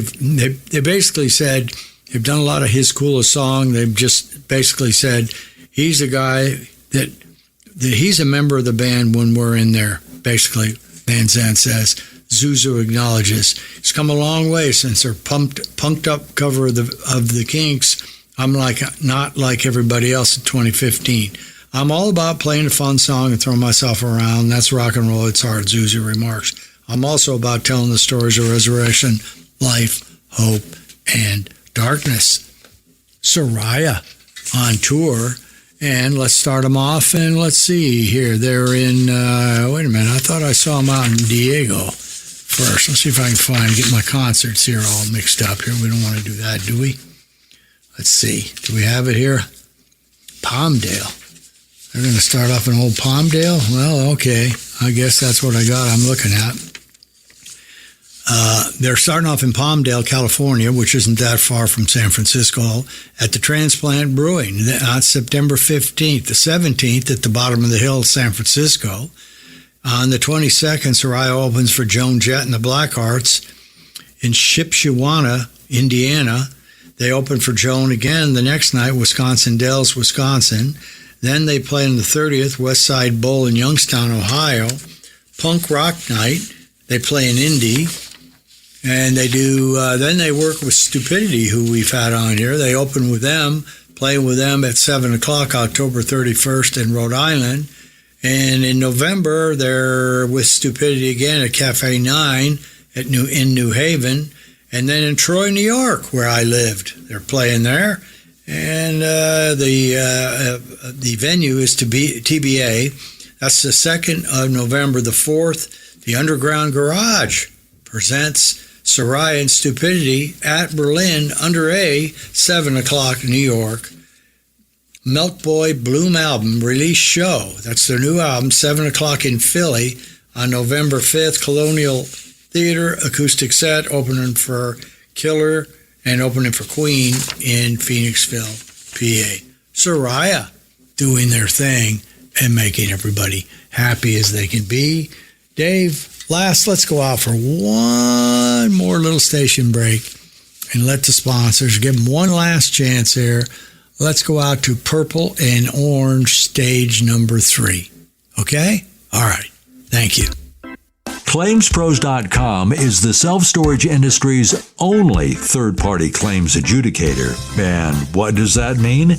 basically said, they've done a lot of his coolest song. They've just basically said he's a guy that he's a member of the band when we're in there. Basically, Van Zandt says. Zuzu acknowledges it's come a long way since their punked up cover of the Kinks. I'm not like everybody else in 2015. I'm all about playing a fun song and throwing myself around. That's rock and roll. It's hard, Zuzu remarks. I'm also about telling the stories of resurrection, life, hope, and darkness. Soraya on tour. And let's start them off, and let's see here. They're in, wait a minute, I thought I saw them out in Diego first. Let's see if I can get my concerts here all mixed up here. We don't want to do that, do we? Let's see. Do we have it here? Palmdale. They're going to start off in old Palmdale? Well, okay. I guess that's what I got I'm looking at. They're starting off in Palmdale, California, which isn't that far from San Francisco, at the Transplant Brewing on September 15th. The 17th at the bottom of the hill, San Francisco. On the 22nd, Soraya opens for Joan Jett and the Blackhearts in Shipshewana, Indiana. They open for Joan again the next night, Wisconsin Dells, Wisconsin. Then they play on the 30th, West Side Bowl in Youngstown, Ohio. Punk Rock Night. They play in Indy. And they do, then they work with Stupidity, who we've had on here. They open with them, play with them at 7 o'clock, October 31st in Rhode Island. And in November, they're with Stupidity again at Cafe 9 in New Haven. And then in Troy, New York, where I lived. They're playing there. And the venue is TBA. That's the 2nd of November. The 4th, the Underground Garage presents Soraya and Stupidity at Berlin under A, 7 o'clock, New York. Milk Boy Bloom album release show. That's their new album, 7 o'clock in Philly on November 5th. Colonial Theater acoustic set, opening for Killer and opening for Queen in Phoenixville, PA. Soraya doing their thing and making everybody happy as they can be. Dave, let's go out for one more little station break and let the sponsors give them one last chance here. Let's go out to Purple and Orange stage number 3. Okay? All right. Thank you. ClaimsPros.com is the self-storage industry's only third-party claims adjudicator. And what does that mean?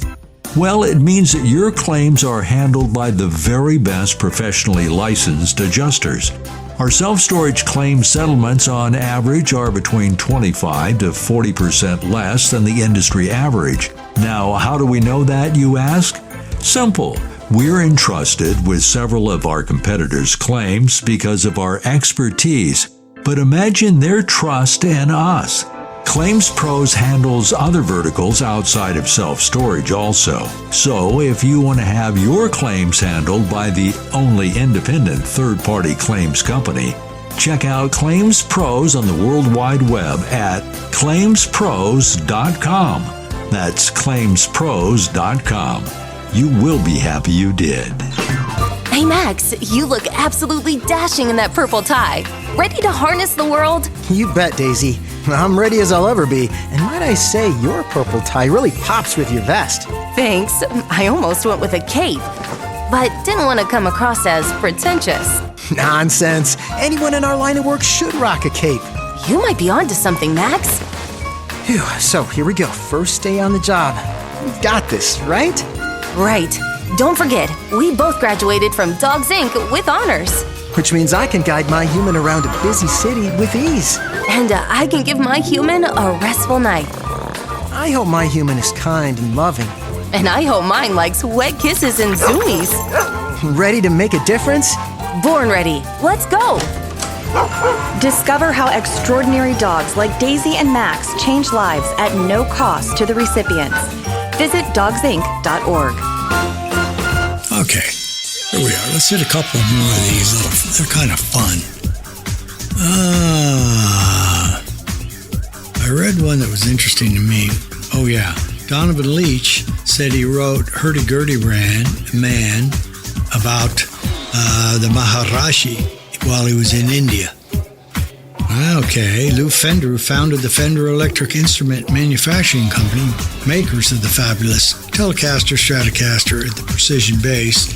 Well, it means that your claims are handled by the very best professionally licensed adjusters. Our self-storage claim settlements on average are between 25 to 40% less than the industry average. Now, how do we know that, you ask? Simple. We're entrusted with several of our competitors' claims because of our expertise. But imagine their trust in us. Claims Pros handles other verticals outside of self-storage also. So if you want to have your claims handled by the only independent third-party claims company, check out Claims Pros on the World Wide Web at ClaimsPros.com. That's ClaimsPros.com. You will be happy you did. Hey Max, you look absolutely dashing in that purple tie. Ready to harness the world? You bet, Daisy. I'm ready as I'll ever be. And might I say, your purple tie really pops with your vest. Thanks. I almost went with a cape, but didn't want to come across as pretentious. Nonsense. Anyone in our line of work should rock a cape. You might be onto something, Max. Phew, so here we go. First day on the job. We've got this, right? Right. Don't forget, we both graduated from Dogs Inc. with honors. Which means I can guide my human around a busy city with ease. And I can give my human a restful night. I hope my human is kind and loving. And I hope mine likes wet kisses and zoomies. Ready to make a difference? Born ready. Let's go. Discover how extraordinary dogs like Daisy and Max change lives at no cost to the recipients. Visit dogsinc.org. Okay, here we are. Let's hit a couple more of these. They're kind of fun. I read one that was interesting to me. Oh, yeah. Donovan Leitch said he wrote Hurdy-Gurdy Man about the Maharashi while he was in India. Okay, Lou Fender, who founded the Fender Electric Instrument Manufacturing Company, makers of the fabulous Telecaster, Stratocaster, and the Precision Bass,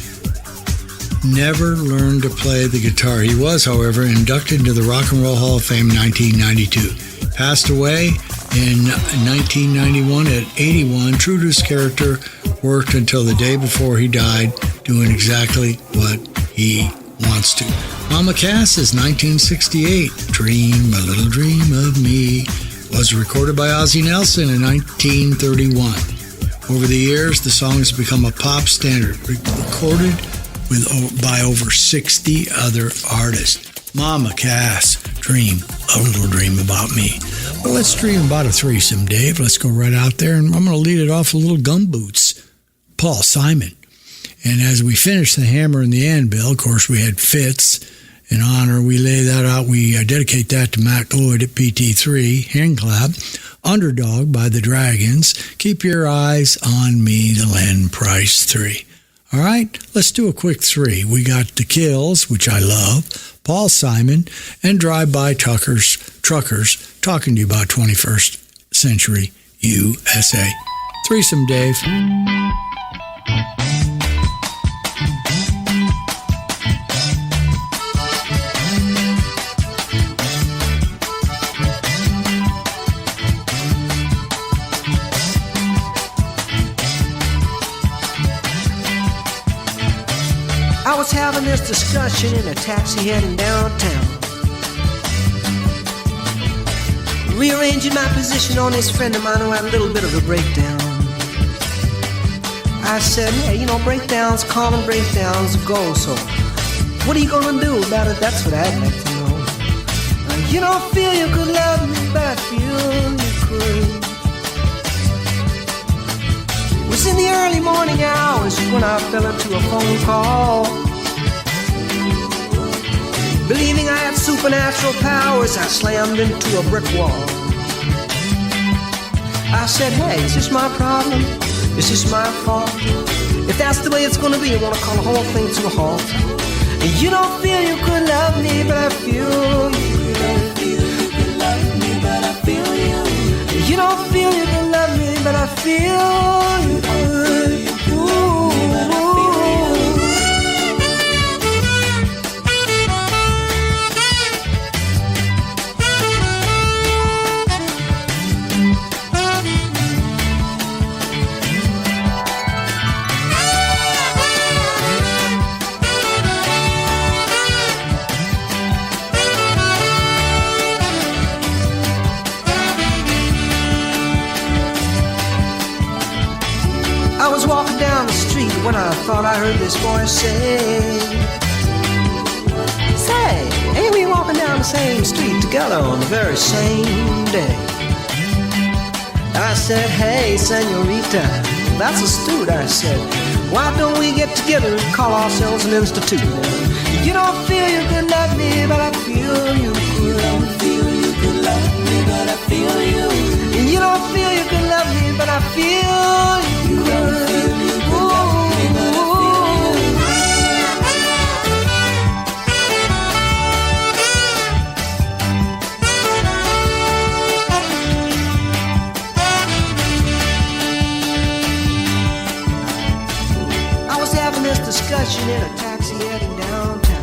never learned to play the guitar. He was, however, inducted into the Rock and Roll Hall of Fame in 1992. Passed away in 1991 at 81. True to his character, worked until the day before he died, doing exactly what he wants to. Mama Cass's 1968 Dream a Little Dream of Me was recorded by Ozzie Nelson in 1931. Over the years, the song has become a pop standard, recorded by over 60 other artists. Mama Cass, Dream a Little Dream About Me. Well, let's dream about a threesome, Dave. Let's go right out there, and I'm going to lead it off with a little Gumboots. Paul Simon. And as we finish the Hammer and the Anvil, of course, we had Fitz. In honor, we lay that out. We dedicate that to Matt Lloyd at PT3. Handclap. Underdog by the Dragons. Keep Your Eyes on Me, the Len Price 3. All right, let's do a quick 3. We got The Kills, which I love, Paul Simon, and Drive-By Truckers, talking to you about 21st Century USA. Threesome, Dave. I was having this discussion in a taxi heading downtown, rearranging my position on this friend of mine who had a little bit of a breakdown. I said, hey, breakdowns, common breakdowns go, so what are you gonna do about it? That's what I'd like to know. You don't feel you could love me, but I feel you could. It was in the early morning hours when I fell into a phone call. Believing I had supernatural powers, I slammed into a brick wall. I said, hey, is this my problem? Is this my fault? If that's the way it's gonna be, I wanna call the whole thing to a halt. And you don't feel you could love me, but I feel you could. You don't feel you can love me, but I feel you could. Walking down the street when I thought I heard this voice say, ain't we walking down the same street together on the very same day? I said, hey, senorita, that's astute. I said, why don't we get together and call ourselves an institute? You don't feel you could love me, but I feel you could. You don't feel you could love me, but I feel you. You don't feel you could love me, but I feel you could. discussion in a taxi heading downtown.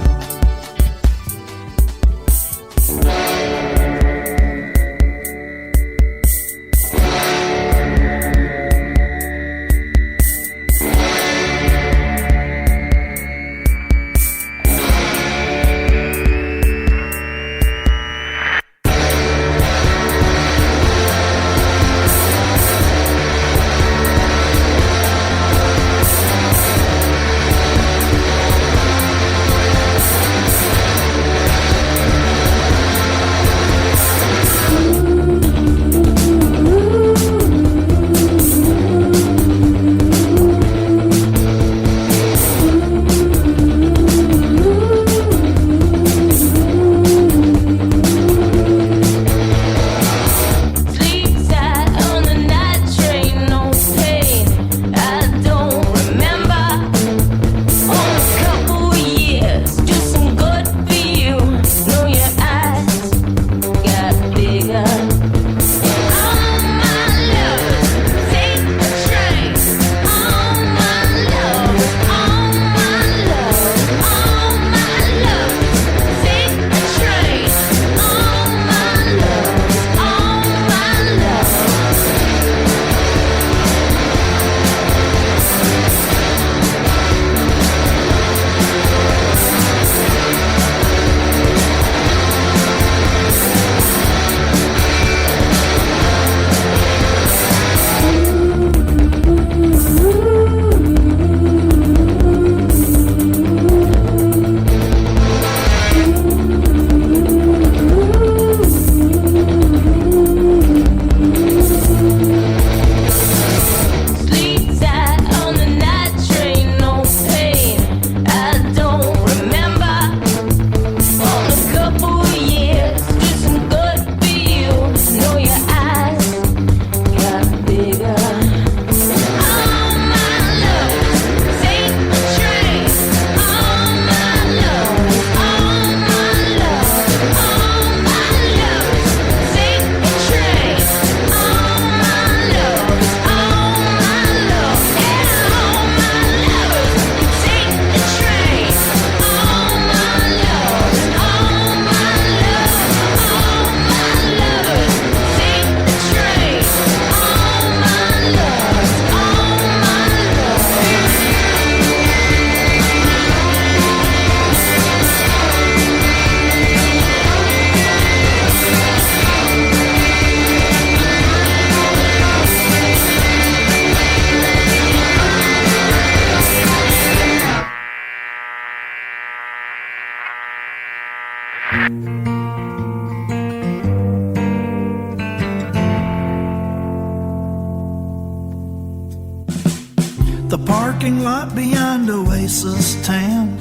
The parking lot beyond Oasis Town,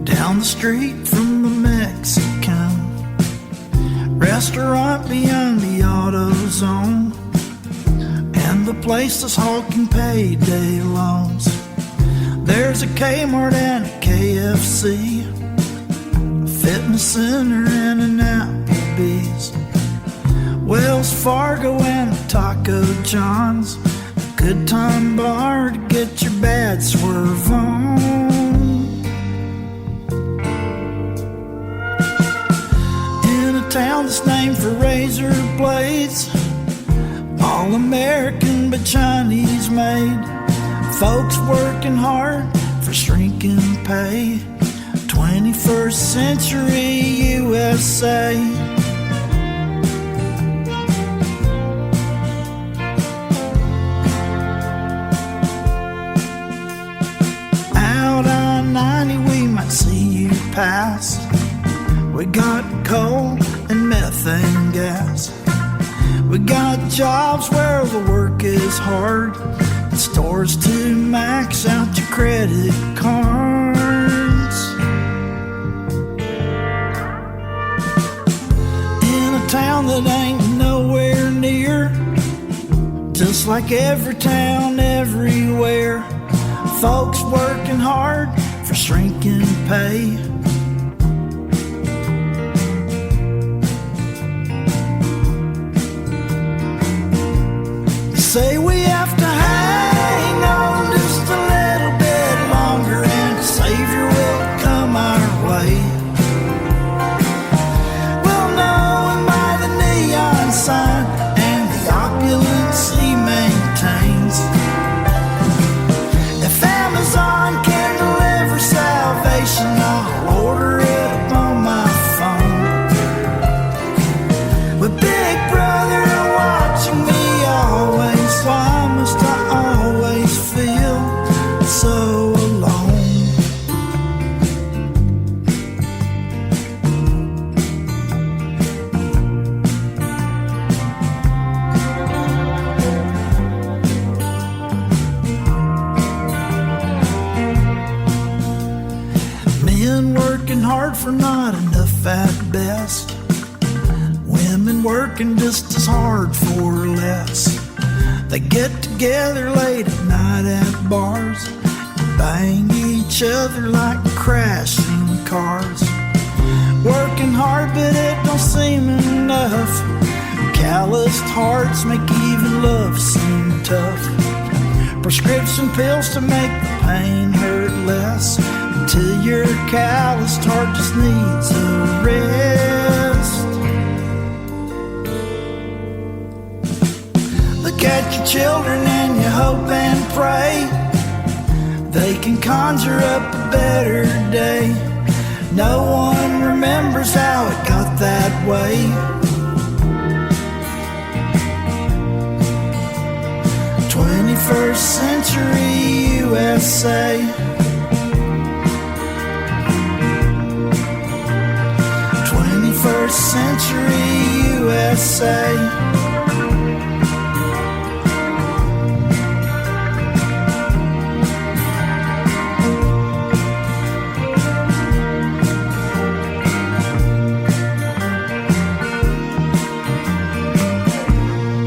down the street from the Mexican restaurant beyond the AutoZone, and the place that's hawking payday loans. There's a Kmart and a KFC, a fitness center and an Applebee's, Wells Fargo and a Taco John's, a good time bar to get your bad swerve on. In a town that's named for razor blades, all American but Chinese made, folks working hard for shrinking pay, 21st century USA. Out on 90 we might see you pass. We got coal and methane gas. We got jobs where the work is hard, and stores to max out your credit cards. In a town that ain't nowhere near, just like every town everywhere, folks working hard for shrinking pay. Say we have to hang on just a little bit longer hard for not enough at best. Women working just as hard for less. They get together late at night at bars, bang each other like crashing cars. Working hard but it don't seem enough. Calloused hearts make even love seem tough. Prescription pills to make the pain hurt less, until your calloused heart just needs a rest. Look at your children and you hope and pray they can conjure up a better day. No one remembers how it got that way. 21st century USA. 21st century USA.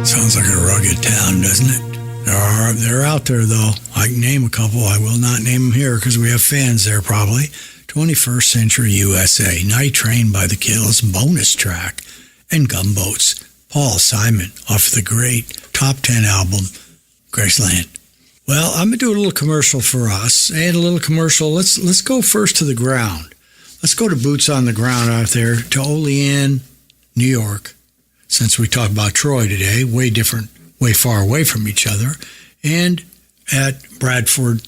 Sounds like a rugged town, doesn't it? They're out there, though. I can name a couple. I will not name them here because we have fans there, probably. 21st Century USA, Night Train by the Kills, bonus track, and Gumboots. Paul Simon off the great top 10 album, Graceland. Well, I'm going to do a little commercial for us and a little commercial. Let's go first to the ground. Let's go to Boots on the Ground out there to Olean, New York. Since we talked about Troy today, way different, way far away from each other, and at Bradford,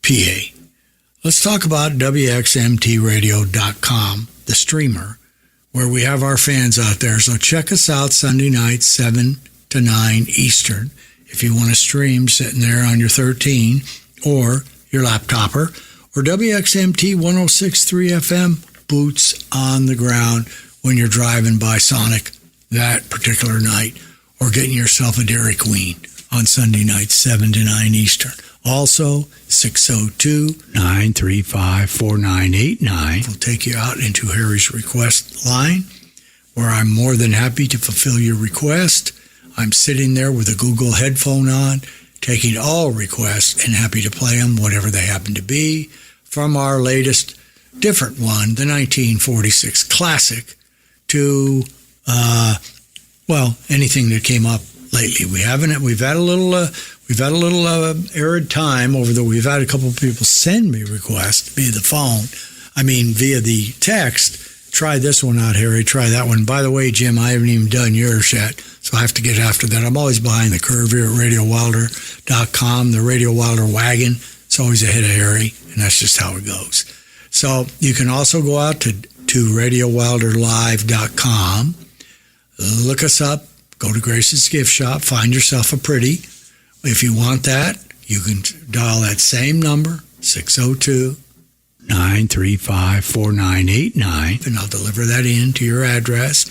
PA. Let's talk about WXMTradio.com, the streamer, where we have our fans out there. So check us out Sunday night, 7 to 9 Eastern, if you want to stream sitting there on your 13 or your laptopper, or WXMT 106.3 FM, Boots on the Ground, when you're driving by Sonic that particular night, or getting yourself a Dairy Queen on Sunday night, 7 to 9 Eastern. Also, 602-935-4989 will take you out into Harry's request line, where I'm more than happy to fulfill your request. I'm sitting there with a Google headphone on, taking all requests and happy to play them, whatever they happen to be, from our latest different one, the 1946 classic, to anything that came up lately. We've had a little arid time we've had a couple of people send me requests via the phone. Via the text. Try this one out, Harry. Try that one. By the way, Jim, I haven't even done yours yet, so I have to get after that. I'm always behind the curve here at RadioWilder.com. The Radio Wilder wagon. It's always ahead of Harry, and that's just how it goes. So you can also go out to RadioWilderLive.com. Look us up. Go to Grace's Gift Shop. Find yourself a pretty. If you want that, you can dial that same number, 602-935-4989, and I'll deliver that in to your address,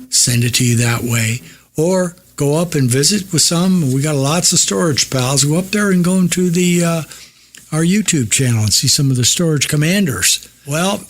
send it to you that way. Or go up and visit with some. We got lots of storage pals. Go up there and go into our YouTube channel and see some of the storage commanders. Well,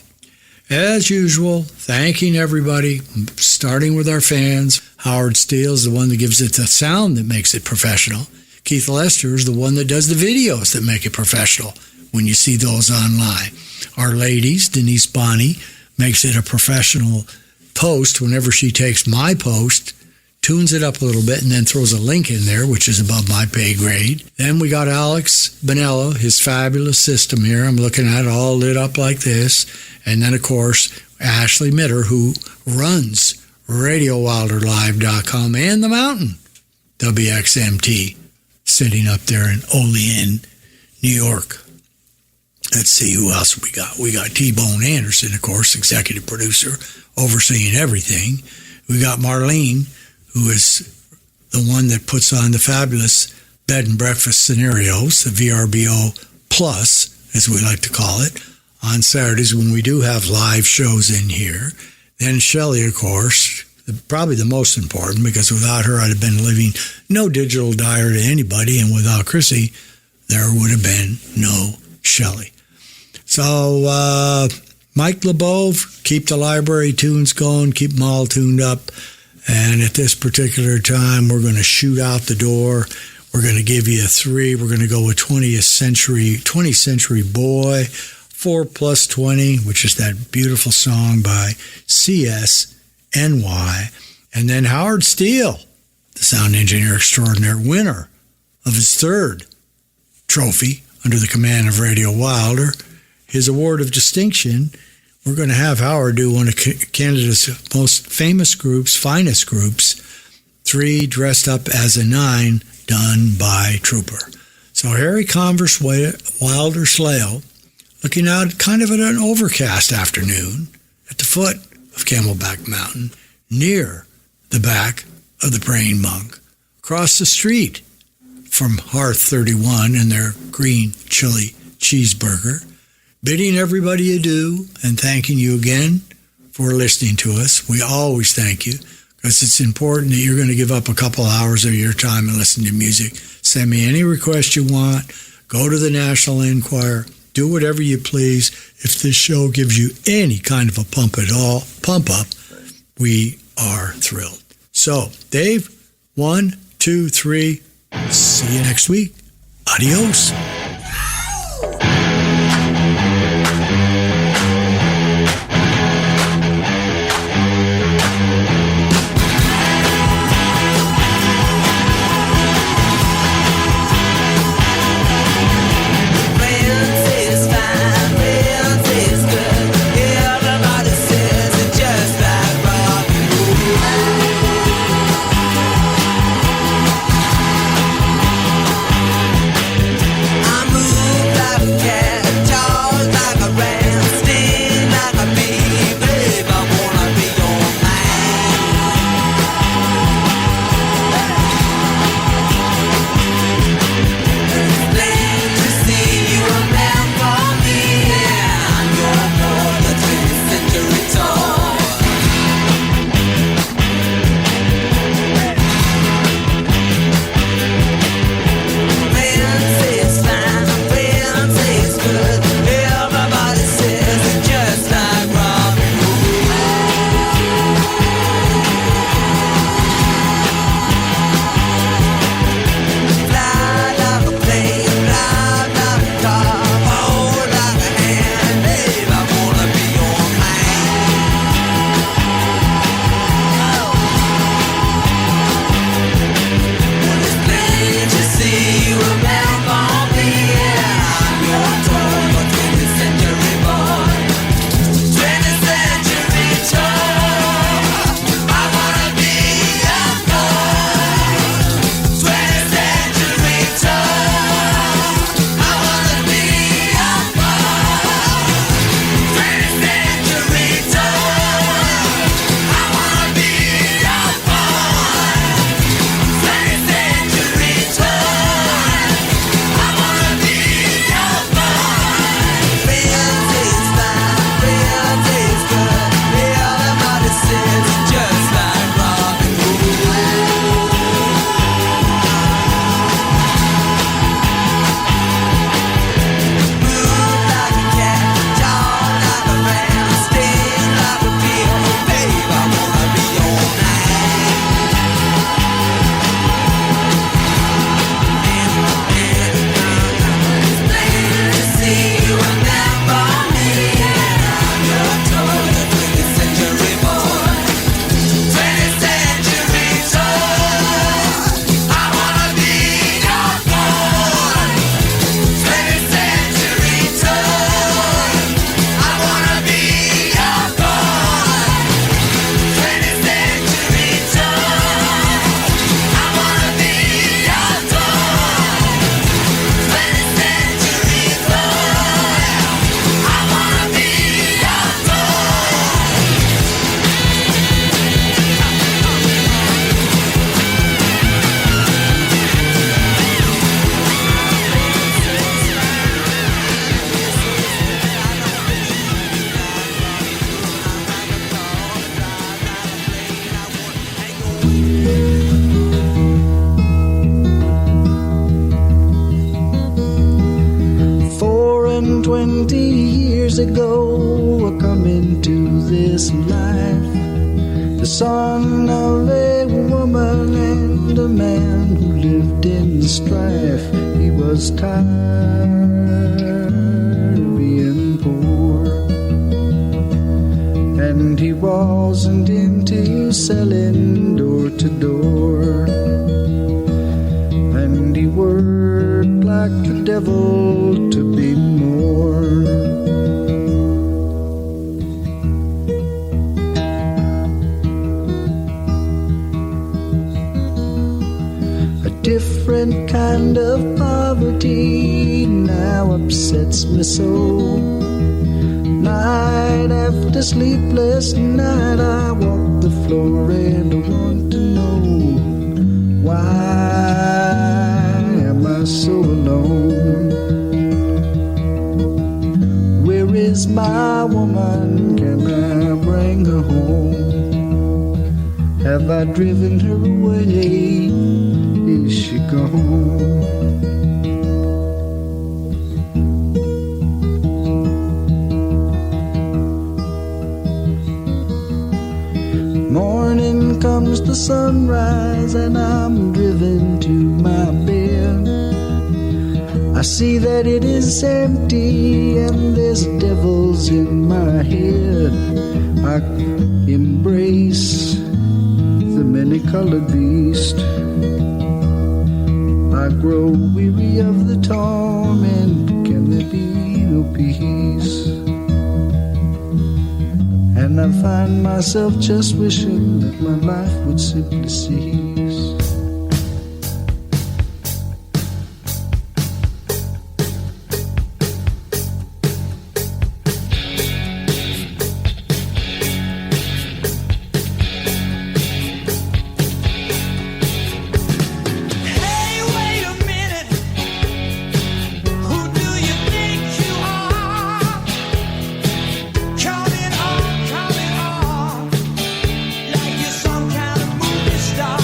as usual, thanking everybody, starting with our fans. Howard Steele is the one that gives it the sound that makes it professional. Keith Lester is the one that does the videos that make it professional when you see those online. Our ladies, Denise Bonney, makes it a professional post whenever she takes my post, tunes it up a little bit, and then throws a link in there, which is above my pay grade. Then we got Alex Bonello, his fabulous system here. I'm looking at it all lit up like this. And then, of course, Ashley Mitter, who runs RadioWilderLive.com and The Mountain, WXMT, sitting up there in Olean, New York. Let's see who else we got. We got T-Bone Anderson, of course, executive producer, overseeing everything. We got Marlene, who is the one that puts on the fabulous bed and breakfast scenarios, the VRBO Plus, as we like to call it, on Saturdays when we do have live shows in here. Then Shelley, of course, probably the most important, because without her I'd have been living no digital diary to anybody, and without Chrissy, there would have been no Shelley. So Mike LeBeau, keep the library tunes going, keep them all tuned up. And at this particular time, we're going to shoot out the door. We're going to give you a 3. We're going to go with 20th Century Boy, 4 plus 20, which is that beautiful song by CSNY. And then Howard Steele, the sound engineer extraordinaire, winner of his 3rd trophy under the command of Radio Wilder, his award of distinction. We're going to have Howard do one of Canada's most famous groups, finest groups, 3 dressed up as a 9, done by Trooper. So Harry Converse Wilder Slale, looking out kind of at an overcast afternoon at the foot of Camelback Mountain, near the back of the Praying Monk, across the street from Hearth 31 and their green chili cheeseburger, bidding everybody adieu and thanking you again for listening to us. We always thank you because it's important that you're going to give up a couple hours of your time and listen to music. Send me any request you want. Go to the National Enquirer. Do whatever you please. If this show gives you any kind of a pump up, we are thrilled. So, Dave, 1, 2, 3. See you next week. Adios. I 20 years ago, I come into this life, the son of a woman and a man who lived in strife. He was tired of being poor, and he wasn't into selling door to door, and he worked like the devil to be more. A different kind of poverty now upsets me so. Night after sleepless night, I walk the floor and I want to know, why am I so alone? Where is my woman? Can I bring her home? Have I driven her away? Is she gone? Morning comes the sunrise and I'm driven to my bed. I see that it is empty and there's devils in my head. I embrace the many-colored beast. I grow weary of the torment. Can there be no peace? And I find myself just wishing that my life would simply cease. Coming on, like you're some kind of movie star.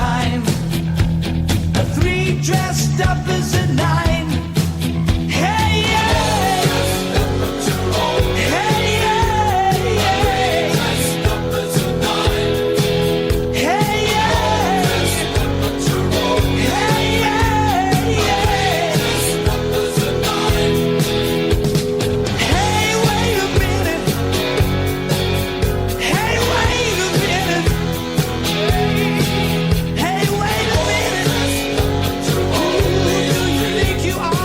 9. A 3 dressed up as a 9. Hey, yeah. Hey, yeah, yeah. Dressed up as a 9. Hey, yeah. Dressed up as a 9. Hey, yeah, yeah. Dressed up as a 9. Hey, wait a minute. Hey, wait a minute. Hey, wait a minute. Who do you think you are?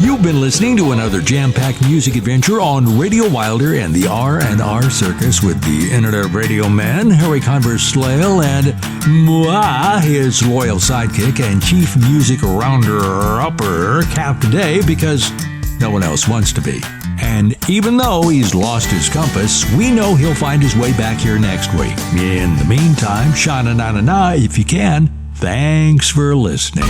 You've been listening to another jam-packed music adventure on Radio Wilder and the R&R Circus with the Internet Radio Man, Harry Converse-Slale, and moi, his loyal sidekick and chief music rounder-upper, Captain Dave, because no one else wants to be. And even though he's lost his compass, we know he'll find his way back here next week. In the meantime, sha-na-na-na-na if you can. Thanks for listening.